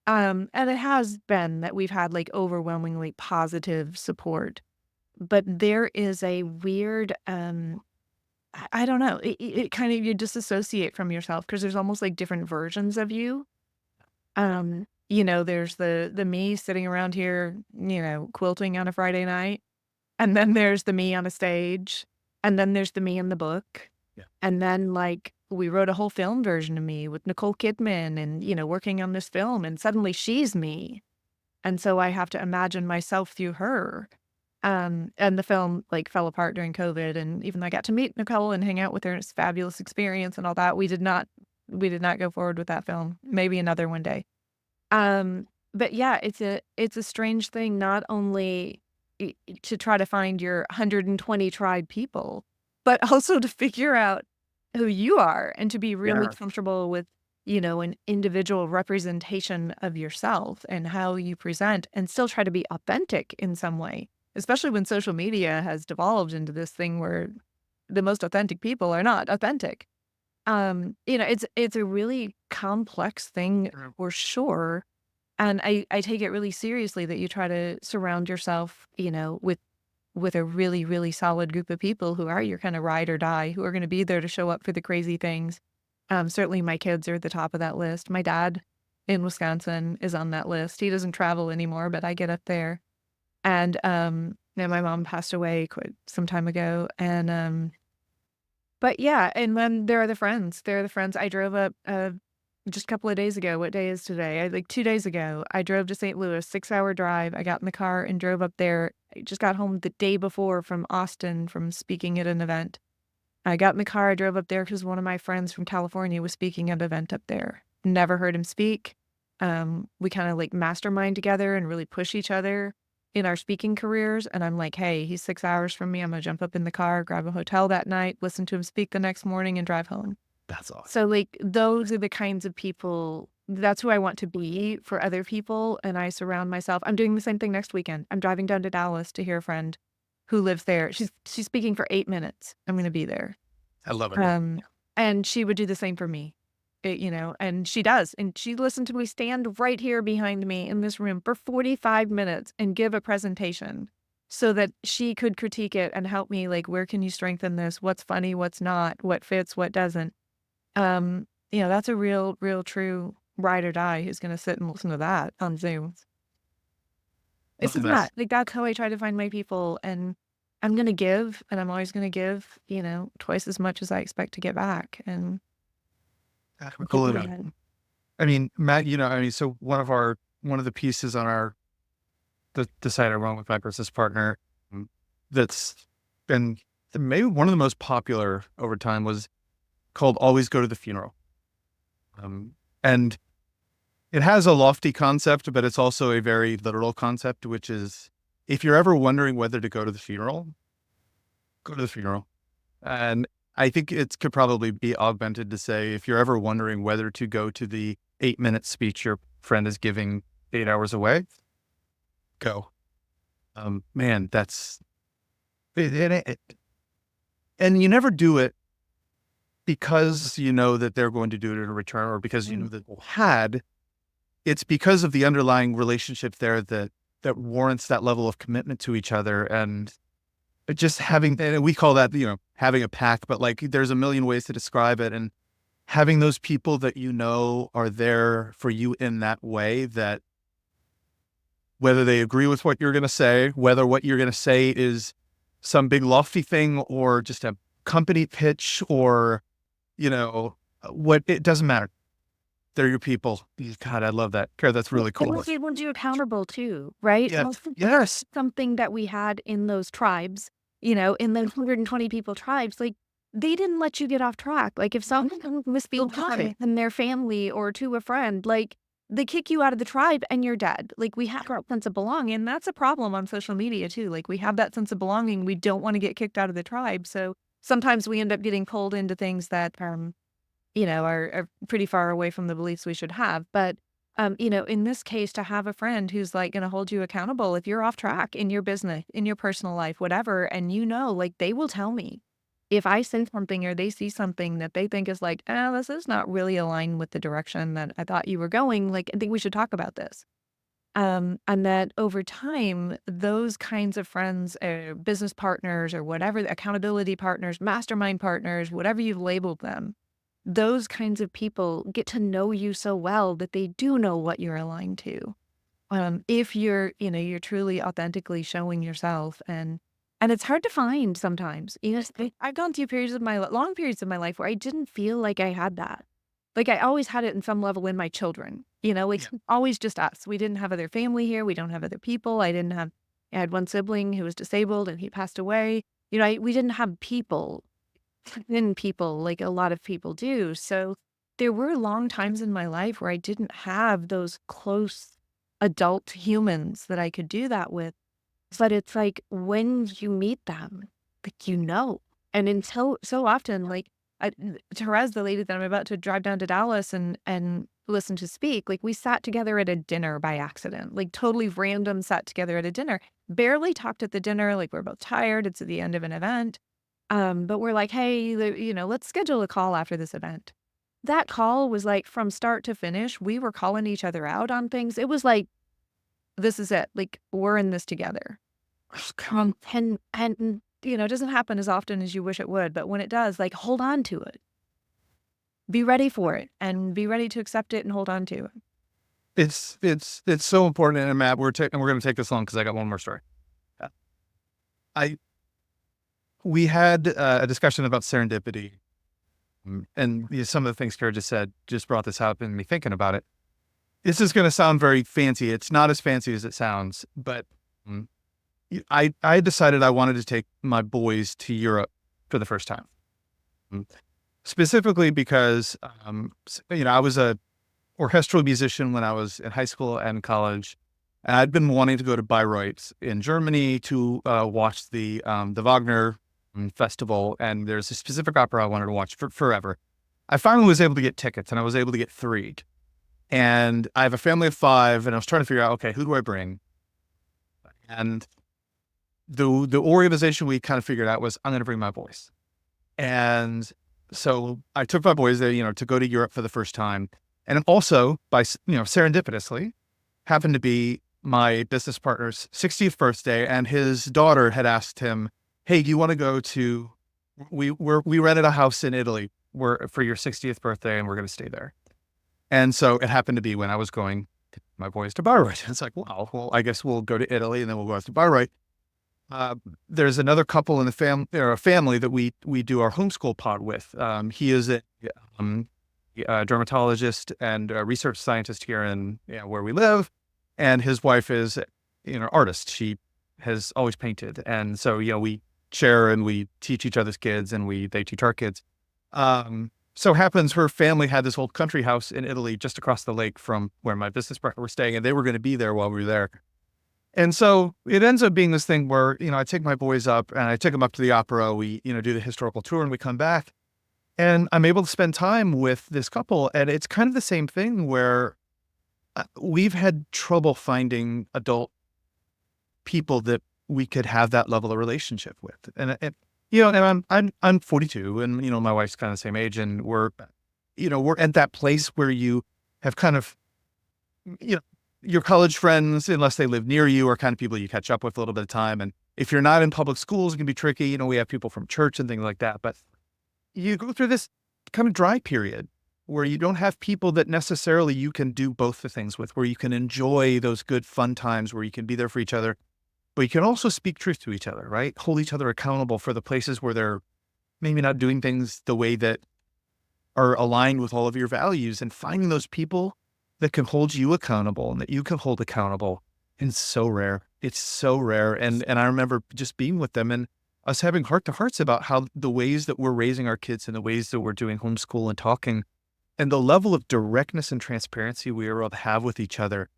And it has been that we've had, like, overwhelmingly positive support. But there is a weird, I don't know, it kinda you disassociate from yourself because there's almost, like, different versions of you. There's the me sitting around here, quilting on a Friday night, and then there's the me on a stage, and then there's the me in the book. Yeah. And then, like, we wrote a whole film version of me with Nicole Kidman and, working on this film, and suddenly she's me. And so I have to imagine myself through her. And the film, like, fell apart during COVID, and even though I got to meet Nicole and hang out with her, and it's a fabulous experience and all that, we did not go forward with that film. Maybe another one day. But yeah, it's a strange thing not only to try to find your 120 tribe people, but also to figure out who you are and to be really comfortable with, an individual representation of yourself and how you present and still try to be authentic in some way, especially when social media has devolved into this thing where the most authentic people are not authentic. It's a really complex thing for sure. And I take it really seriously that you try to surround yourself, with a really, really solid group of people who are your kind of ride or die, who are going to be there to show up for the crazy things. Certainly my kids are at the top of that list. My dad in Wisconsin is on that list. He doesn't travel anymore, but I get up there. And my mom passed away quite some time ago. And but yeah, and then there are the friends. There are the friends. I drove up just a couple of days ago. What day is today? Like 2 days ago, I drove to St. Louis, 6-hour drive. I got in the car and drove up there. I just got home the day before from Austin from speaking at an event. I got in the car, I drove up there because one of my friends from California was speaking at an event up there. Never heard him speak. We kind of like mastermind together and really push each other in our speaking careers. And I'm like, hey, he's 6 hours from me. I'm going to jump up in the car, grab a hotel that night, listen to him speak the next morning, and drive home. That's awesome. So, like, those are the kinds of people, that's who I want to be for other people, and I surround myself. I'm doing the same thing next weekend. I'm driving down to Dallas to hear a friend who lives there. She's speaking for 8 minutes. I'm gonna be there. I love it. And she would do the same for me, and she does. And she listened to me stand right here behind me in this room for 45 minutes and give a presentation so that she could critique it and help me, like, where can you strengthen this? What's funny? What's not? What fits? What doesn't? That's a real true ride or die who's gonna sit and listen to that on Zoom. It's That's not like that's how I try to find my people, and I'm gonna give, and I'm always gonna give, twice as much as I expect to get back. And Absolutely. yeah. I mean, Matt, so one of the pieces on the site I run with my business partner, that's been maybe one of the most popular over time was called Always Go to the Funeral. And it has a lofty concept, but it's also a very literal concept, which is if you're ever wondering whether to go to the funeral, go to the funeral. And I think it could probably be augmented to say, if you're ever wondering whether to go to the 8-minute speech your friend is giving 8 hours away, go. Man, that's it. And you never do it because you know that they're going to do it in return, or because you know that they had. It's because of the underlying relationship there that warrants that level of commitment to each other. And just having, and we call that, having a pack, but like there's a million ways to describe it. And having those people that are there for you in that way, that whether they agree with what you're going to say, whether what you're going to say is some big lofty thing or just a company pitch or, what, it doesn't matter. They're your people. God, I love that. Cara, that's really And cool. they hold you accountable too, right? Yeah. Most of Yes. something that we had in those tribes, in the 120 people tribes, like they didn't let you get off track. Like if someone was being Okay. and their family or to a friend, like they kick you out of the tribe and you're dead. Like we have that sense of belonging, and that's a problem on social media too. Like we have that sense of belonging. We don't want to get kicked out of the tribe, so sometimes we end up getting pulled into things that are pretty far away from the beliefs we should have. But, in this case, to have a friend who's like going to hold you accountable if you're off track in your business, in your personal life, whatever, and like they will tell me if I say something or they see something that they think is like, this is not really aligned with the direction that I thought you were going. Like, I think we should talk about this. And that over time, those kinds of friends, business partners, or whatever, accountability partners, mastermind partners, whatever you've labeled them, those kinds of people get to know you so well that they do know what you're aligned to. If you're truly authentically showing yourself, and it's hard to find sometimes. I've gone through long periods of my life where I didn't feel like I had that. Like I always had it in some level in my children. It's always just us. We didn't have other family here. We don't have other people. I had one sibling who was disabled and he passed away. We didn't have people than people like a lot of people do. So there were long times in my life where I didn't have those close adult humans that I could do that with. But it's like when you meet them, like. And so often, like Therese, the lady that I'm about to drive down to Dallas and listen to speak, like we sat together at a dinner by accident, like totally random sat together at a dinner, barely talked at the dinner, like we're both tired. It's at the end of an event. But we're like, "Hey, let's schedule a call after this event." That call was like from start to finish, we were calling each other out on things. It was like, "This is it. Like, we're in this together." And it doesn't happen as often as you wish it would, but when it does, like, hold on to it. Be ready for it, and be ready to accept it and hold on to it. It's so important. And Matt, we're going to take this long because I got one more story. I We had a discussion about serendipity, and some of the things Cara just said just brought this up and me thinking about it. This is going to sound very fancy. It's not as fancy as it sounds, but I decided I wanted to take my boys to Europe for the first time. Specifically because, I was a orchestral musician when I was in high school and college, and I'd been wanting to go to Bayreuth in Germany to watch the Wagner festival, and there's a specific opera I wanted to watch for forever. I finally was able to get tickets, and I was able to get 3. And I have a family of 5, and I was trying to figure out, okay, who do I bring? And the organization we kind of figured out was I'm going to bring my boys. And so I took my boys there, to go to Europe for the first time. And also by, serendipitously happened to be my business partner's 60th birthday. And his daughter had asked him, "Hey, do you want to go to, we rented a house in Italy for your 60th birthday and we're going to stay there." And so it happened to be when I was going to my boys to Bayreuth. It's like, wow, well, I guess we'll go to Italy and then we'll go out to Bayreuth. There's another couple in the a family that we do our homeschool pod with. He is a dermatologist and a research scientist here in where we live, and his wife is artist. She has always painted, and so we share and we teach each other's kids, and they teach our kids. So happens her family had this old country house in Italy just across the lake from where my business partner was staying, and they were going to be there while we were there. And so it ends up being this thing where, I take my boys up and I take them up to the opera. We, do the historical tour and we come back and I'm able to spend time with this couple. And it's kind of the same thing where we've had trouble finding adult people that we could have that level of relationship with. And I'm 42 and, my wife's kind of the same age, and we're at that place where you have kind of, your college friends, unless they live near you, are kind of people you catch up with a little bit of time. And if you're not in public schools, it can be tricky. We have people from church and things like that. But you go through this kind of dry period where you don't have people that necessarily you can do both the things with, where you can enjoy those good fun times, where you can be there for each other, but you can also speak truth to each other, right? Hold each other accountable for the places where they're maybe not doing things the way that are aligned with all of your values, and finding those people that can hold you accountable and that you can hold accountable. It's so rare. It's so rare. And I remember just being with them and us having heart to hearts about how the ways that we're raising our kids and the ways that we're doing homeschool and talking and the level of directness and transparency we were able to have with each other.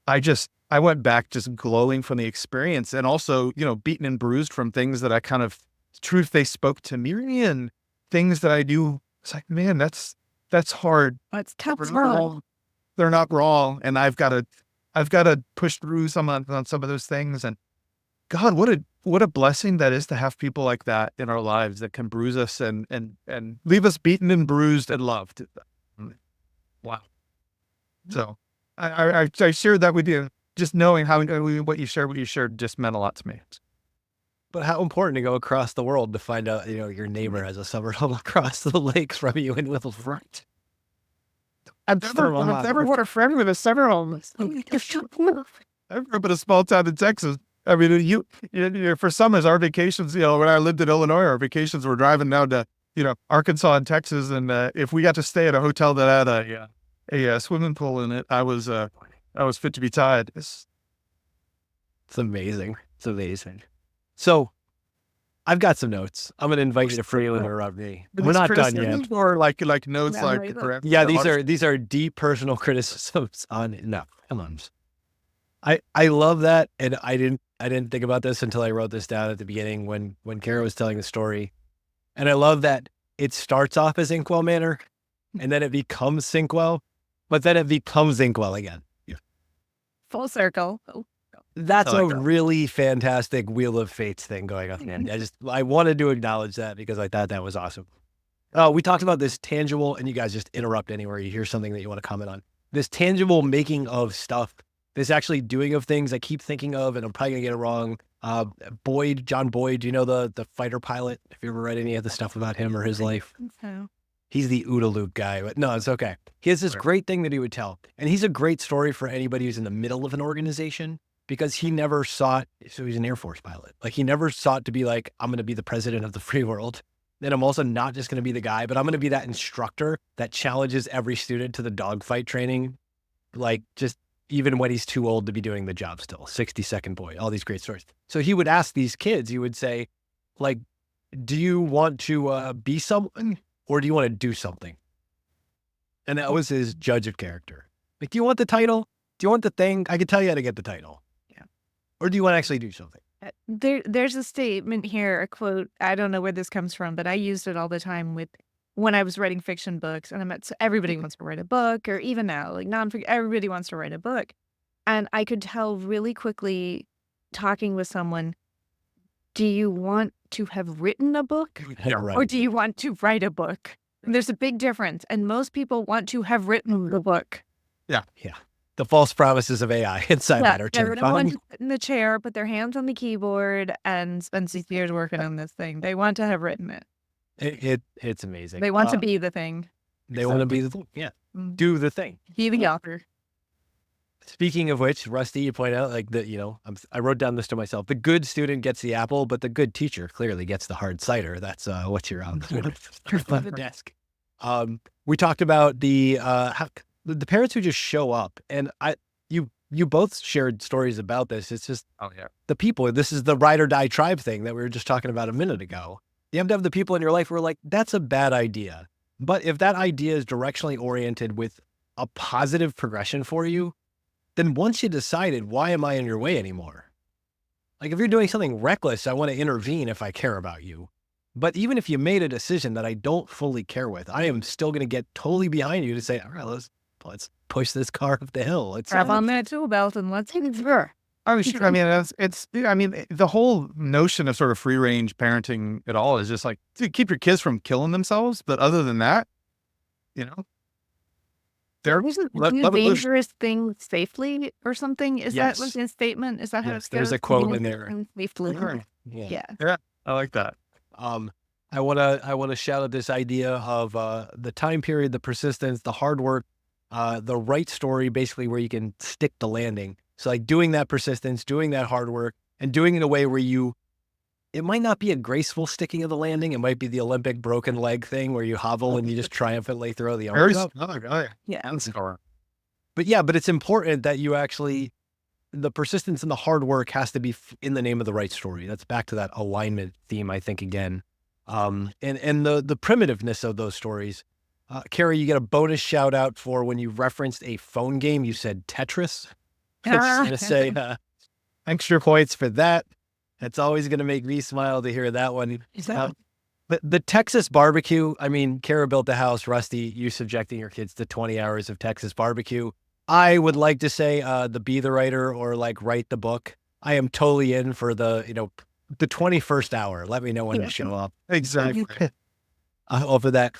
I went back just glowing from the experience, and also, beaten and bruised from things that I kind of, truth they spoke to me, and things that I knew. It's like, man, that's hard. It's tough. They're not wrong. And I've got to push through on some of those things. And God, what a blessing that is to have people like that in our lives that can bruise us and leave us beaten and bruised and loved. Wow. So I shared that with you. Just knowing how what you shared just meant a lot to me. But how important to go across the world to find out, your neighbor has a summer home across the lakes from you in Whittle Front. I've never What a friend with a summer home. I grew up in a small town in Texas. I mean, you for summers, our vacations, when I lived in Illinois, our vacations were driving down to, Arkansas and Texas. And if we got to stay at a hotel that had a swimming pool in it, I was fit to be tied. It's amazing. It's amazing. So I've got some notes. I'm going to invite you to freely interrupt me. We're not done yet. Or like notes, yeah, these are deep personal criticisms on, no, come on. I love that. And I didn't think about this until I wrote this down at the beginning when Cara was telling the story. And I love that it starts off as Inkwell Manor and then it becomes Sinkwell, but then it becomes Inkwell again. Full circle. That's a really fantastic Wheel of Fates thing going on. And I wanted to acknowledge that because I thought that was awesome. We talked about this tangible, and you guys just interrupt anywhere you hear something that you want to comment on. This tangible making of stuff, this actually doing of things I keep thinking of, and I'm probably going to get it wrong. John Boyd, do you know the fighter pilot? Have you ever read any of the stuff about him or his life? So. He's the OODA loop guy, but no, it's okay. He has this great thing that he would tell. And he's a great story for anybody who's in the middle of an organization because he never sought, so he's an Air Force pilot. Like he never sought to be like, I'm going to be the president of the free world. Then I'm also not just going to be the guy, but I'm going to be that instructor that challenges every student to the dogfight training. Like just even when he's too old to be doing the job still, 60-second boy, all these great stories. So he would ask these kids, he would say like, do you want to be someone? Or do you want to do something? And that was his judge of character. Like, do you want the title? Do you want the thing? I can tell you how to get the title. Yeah. Or do you want to actually do something? There's a statement here, a quote. I don't know where this comes from, but I used it all the time when I was writing fiction books. And so everybody wants to write a book, or even now, like nonfiction, everybody wants to write a book. And I could tell really quickly talking with someone, do you want to have written a book or do you want to write a book? And there's a big difference. And most people want to have written the book. Yeah. Yeah. The false promises of AI inside that are terrifying. Everyone wants to sit in the chair, put their hands on the keyboard and spend 6 years working on this thing. They want to have written it. It's amazing. They want to be the thing. They want to be the thing. Yeah. Do the thing. Be the author. Speaking of which, Rusty, you point out like that, I wrote down this to myself. The good student gets the apple, but the good teacher clearly gets the hard cider. That's what you're on the desk. We talked about the parents who just show up, and you both shared stories about this. It's just the people. This is the ride or die tribe thing that we were just talking about a minute ago. You have to have the people in your life who are like, that's a bad idea. But if that idea is directionally oriented with a positive progression for you, then once you decided, why am I in your way anymore? Like if you're doing something reckless, I want to intervene if I care about you. But even if you made a decision that I don't fully care with, I am still going to get totally behind you to say, all right, let's push this car up the hill. Let's grab on that tool belt and let's take it through. Oh, sure. I mean, the whole notion of sort of free range parenting at all is just like to keep your kids from killing themselves. But other than that, do dangerous things safely or something? Is that what's in a statement? Is that how it's there's a quote in there. Safely. Yeah. I like that. I want to shout out this idea of the time period, the persistence, the hard work, the right story, basically where you can stick the landing. So like doing that persistence, doing that hard work, and doing it in a way where you it might not be a graceful sticking of the landing. It might be the Olympic broken leg thing where you hobble and you just triumphantly throw the arms up. Yeah. But it's important that you actually, the persistence and the hard work has to be in the name of the right story. That's back to that alignment theme, I think, again. And the primitiveness of those stories. Cara, you get a bonus shout out for when you referenced a phone game. You said Tetris. I was going to say extra points for that. That's always going to make me smile to hear that one. The Texas barbecue, I mean, Cara built the house. Rusty, you subjecting your kids to 20 hours of Texas barbecue. I would like to say the Be the Writer or like write the book. I am totally in for the 21st hour. Let me know when to show up. Exactly. Over that.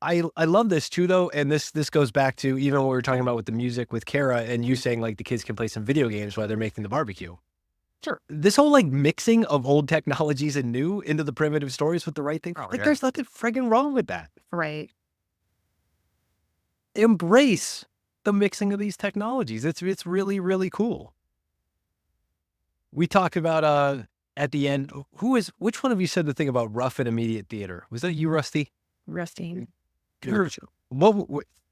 I love this too, though. And this goes back to even what we were talking about with the music with Cara and you saying like the kids can play some video games while they're making the barbecue. Sure. This whole like mixing of old technologies and new into the primitive stories with the right thing. There's nothing friggin' wrong with that. Right. Embrace the mixing of these technologies. It's really, really cool. We talked about at the end, which one of you said the thing about rough and immediate theater? Was that you, Rusty? Rusty.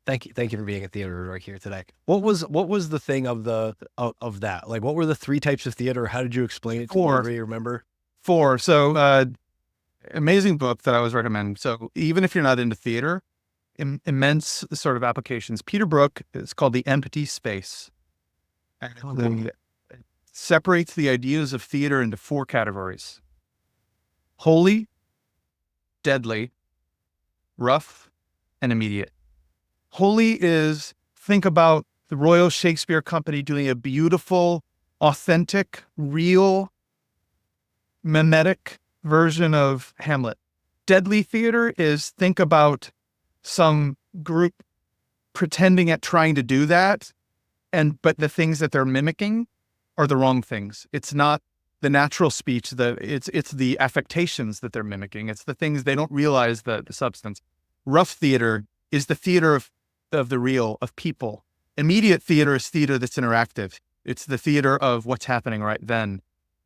Thank you for being a theater right here today. What was the thing of that? Like, what were the three types of theater? How did you explain it? Four. Do you remember? 4. So, amazing book that I always recommend. So even if you're not into theater, immense sort of applications. Peter Brook is called The Empty Space. And it separates the ideas of theater into 4 categories: holy, deadly, rough, and immediate. Holy is, think about the Royal Shakespeare Company doing a beautiful, authentic, real, mimetic version of Hamlet. Deadly theater is, think about some group pretending at trying to do that, but the things that they're mimicking are the wrong things. It's not the natural speech, it's the affectations that they're mimicking. It's the things they don't realize the substance. Rough theater is the theater of the real, of people. Immediate theater is theater that's interactive. It's the theater of what's happening right then.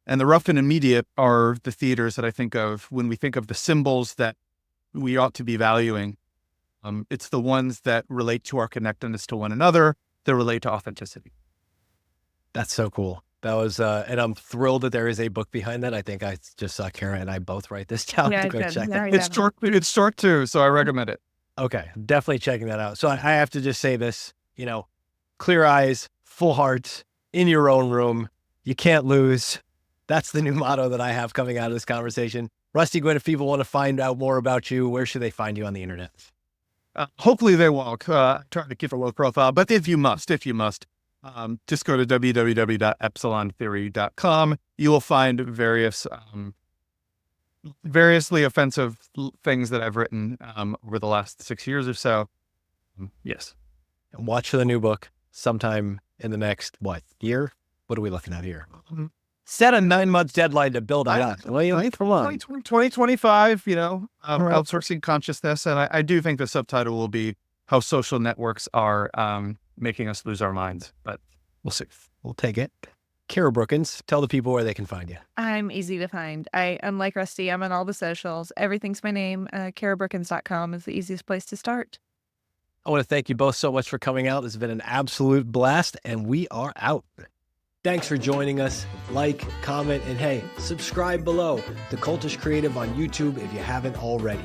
And the rough and immediate are the theaters that I think of when we think of the symbols that we ought to be valuing. It's the ones that relate to our connectedness to one another, that relate to authenticity. That's so cool. That was, and I'm thrilled that there is a book behind that. I think I just saw Cara and I both write this down to go check it. It's short too, so I recommend it. Okay, definitely checking that out. So I have to just say this, clear eyes, full hearts, in your own room. You can't lose. That's the new motto that I have coming out of this conversation. Rusty Gwinn, if people want to find out more about you, where should they find you on the internet? Hopefully they won't. Trying to keep a low profile, but if you must, just go to www.epsilontheory.com. You will find variously offensive things that I've written over the last 6 years or so. Yes. And watch for the new book sometime in the next, year? What are we looking at here? Set a 9-month deadline to build on that. Well, you wait for long. 2025, outsourcing consciousness. And I do think the subtitle will be how social networks are making us lose our minds, but we'll see. We'll take it. Cara Brookins, tell the people where they can find you. I'm easy to find. I'm like Rusty. I'm on all the socials. Everything's my name. CaraBrookins.com is the easiest place to start. I want to thank you both so much for coming out. This has been an absolute blast, and we are out. Thanks for joining us. Like, comment, and hey, subscribe below to Cultish Creative on YouTube if you haven't already.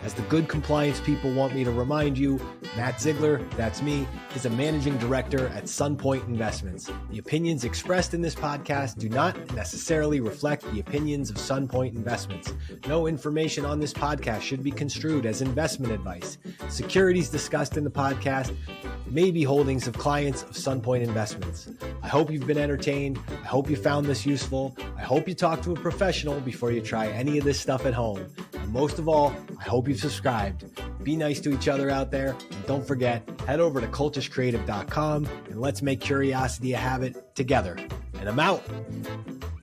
As the good compliance people want me to remind you, Matt Ziegler, that's me, is a managing director at Sunpoint Investments. The opinions expressed in this podcast do not necessarily reflect the opinions of Sunpoint Investments. No information on this podcast should be construed as investment advice. Securities discussed in the podcast may be holdings of clients of Sunpoint Investments. I hope you've been entertained. I hope you found this useful. I hope you talk to a professional before you try any of this stuff at home. And most of all, I hope you've subscribed. Be nice to each other out there. And don't forget, head over to cultishcreative.com and let's make curiosity a habit together. And I'm out.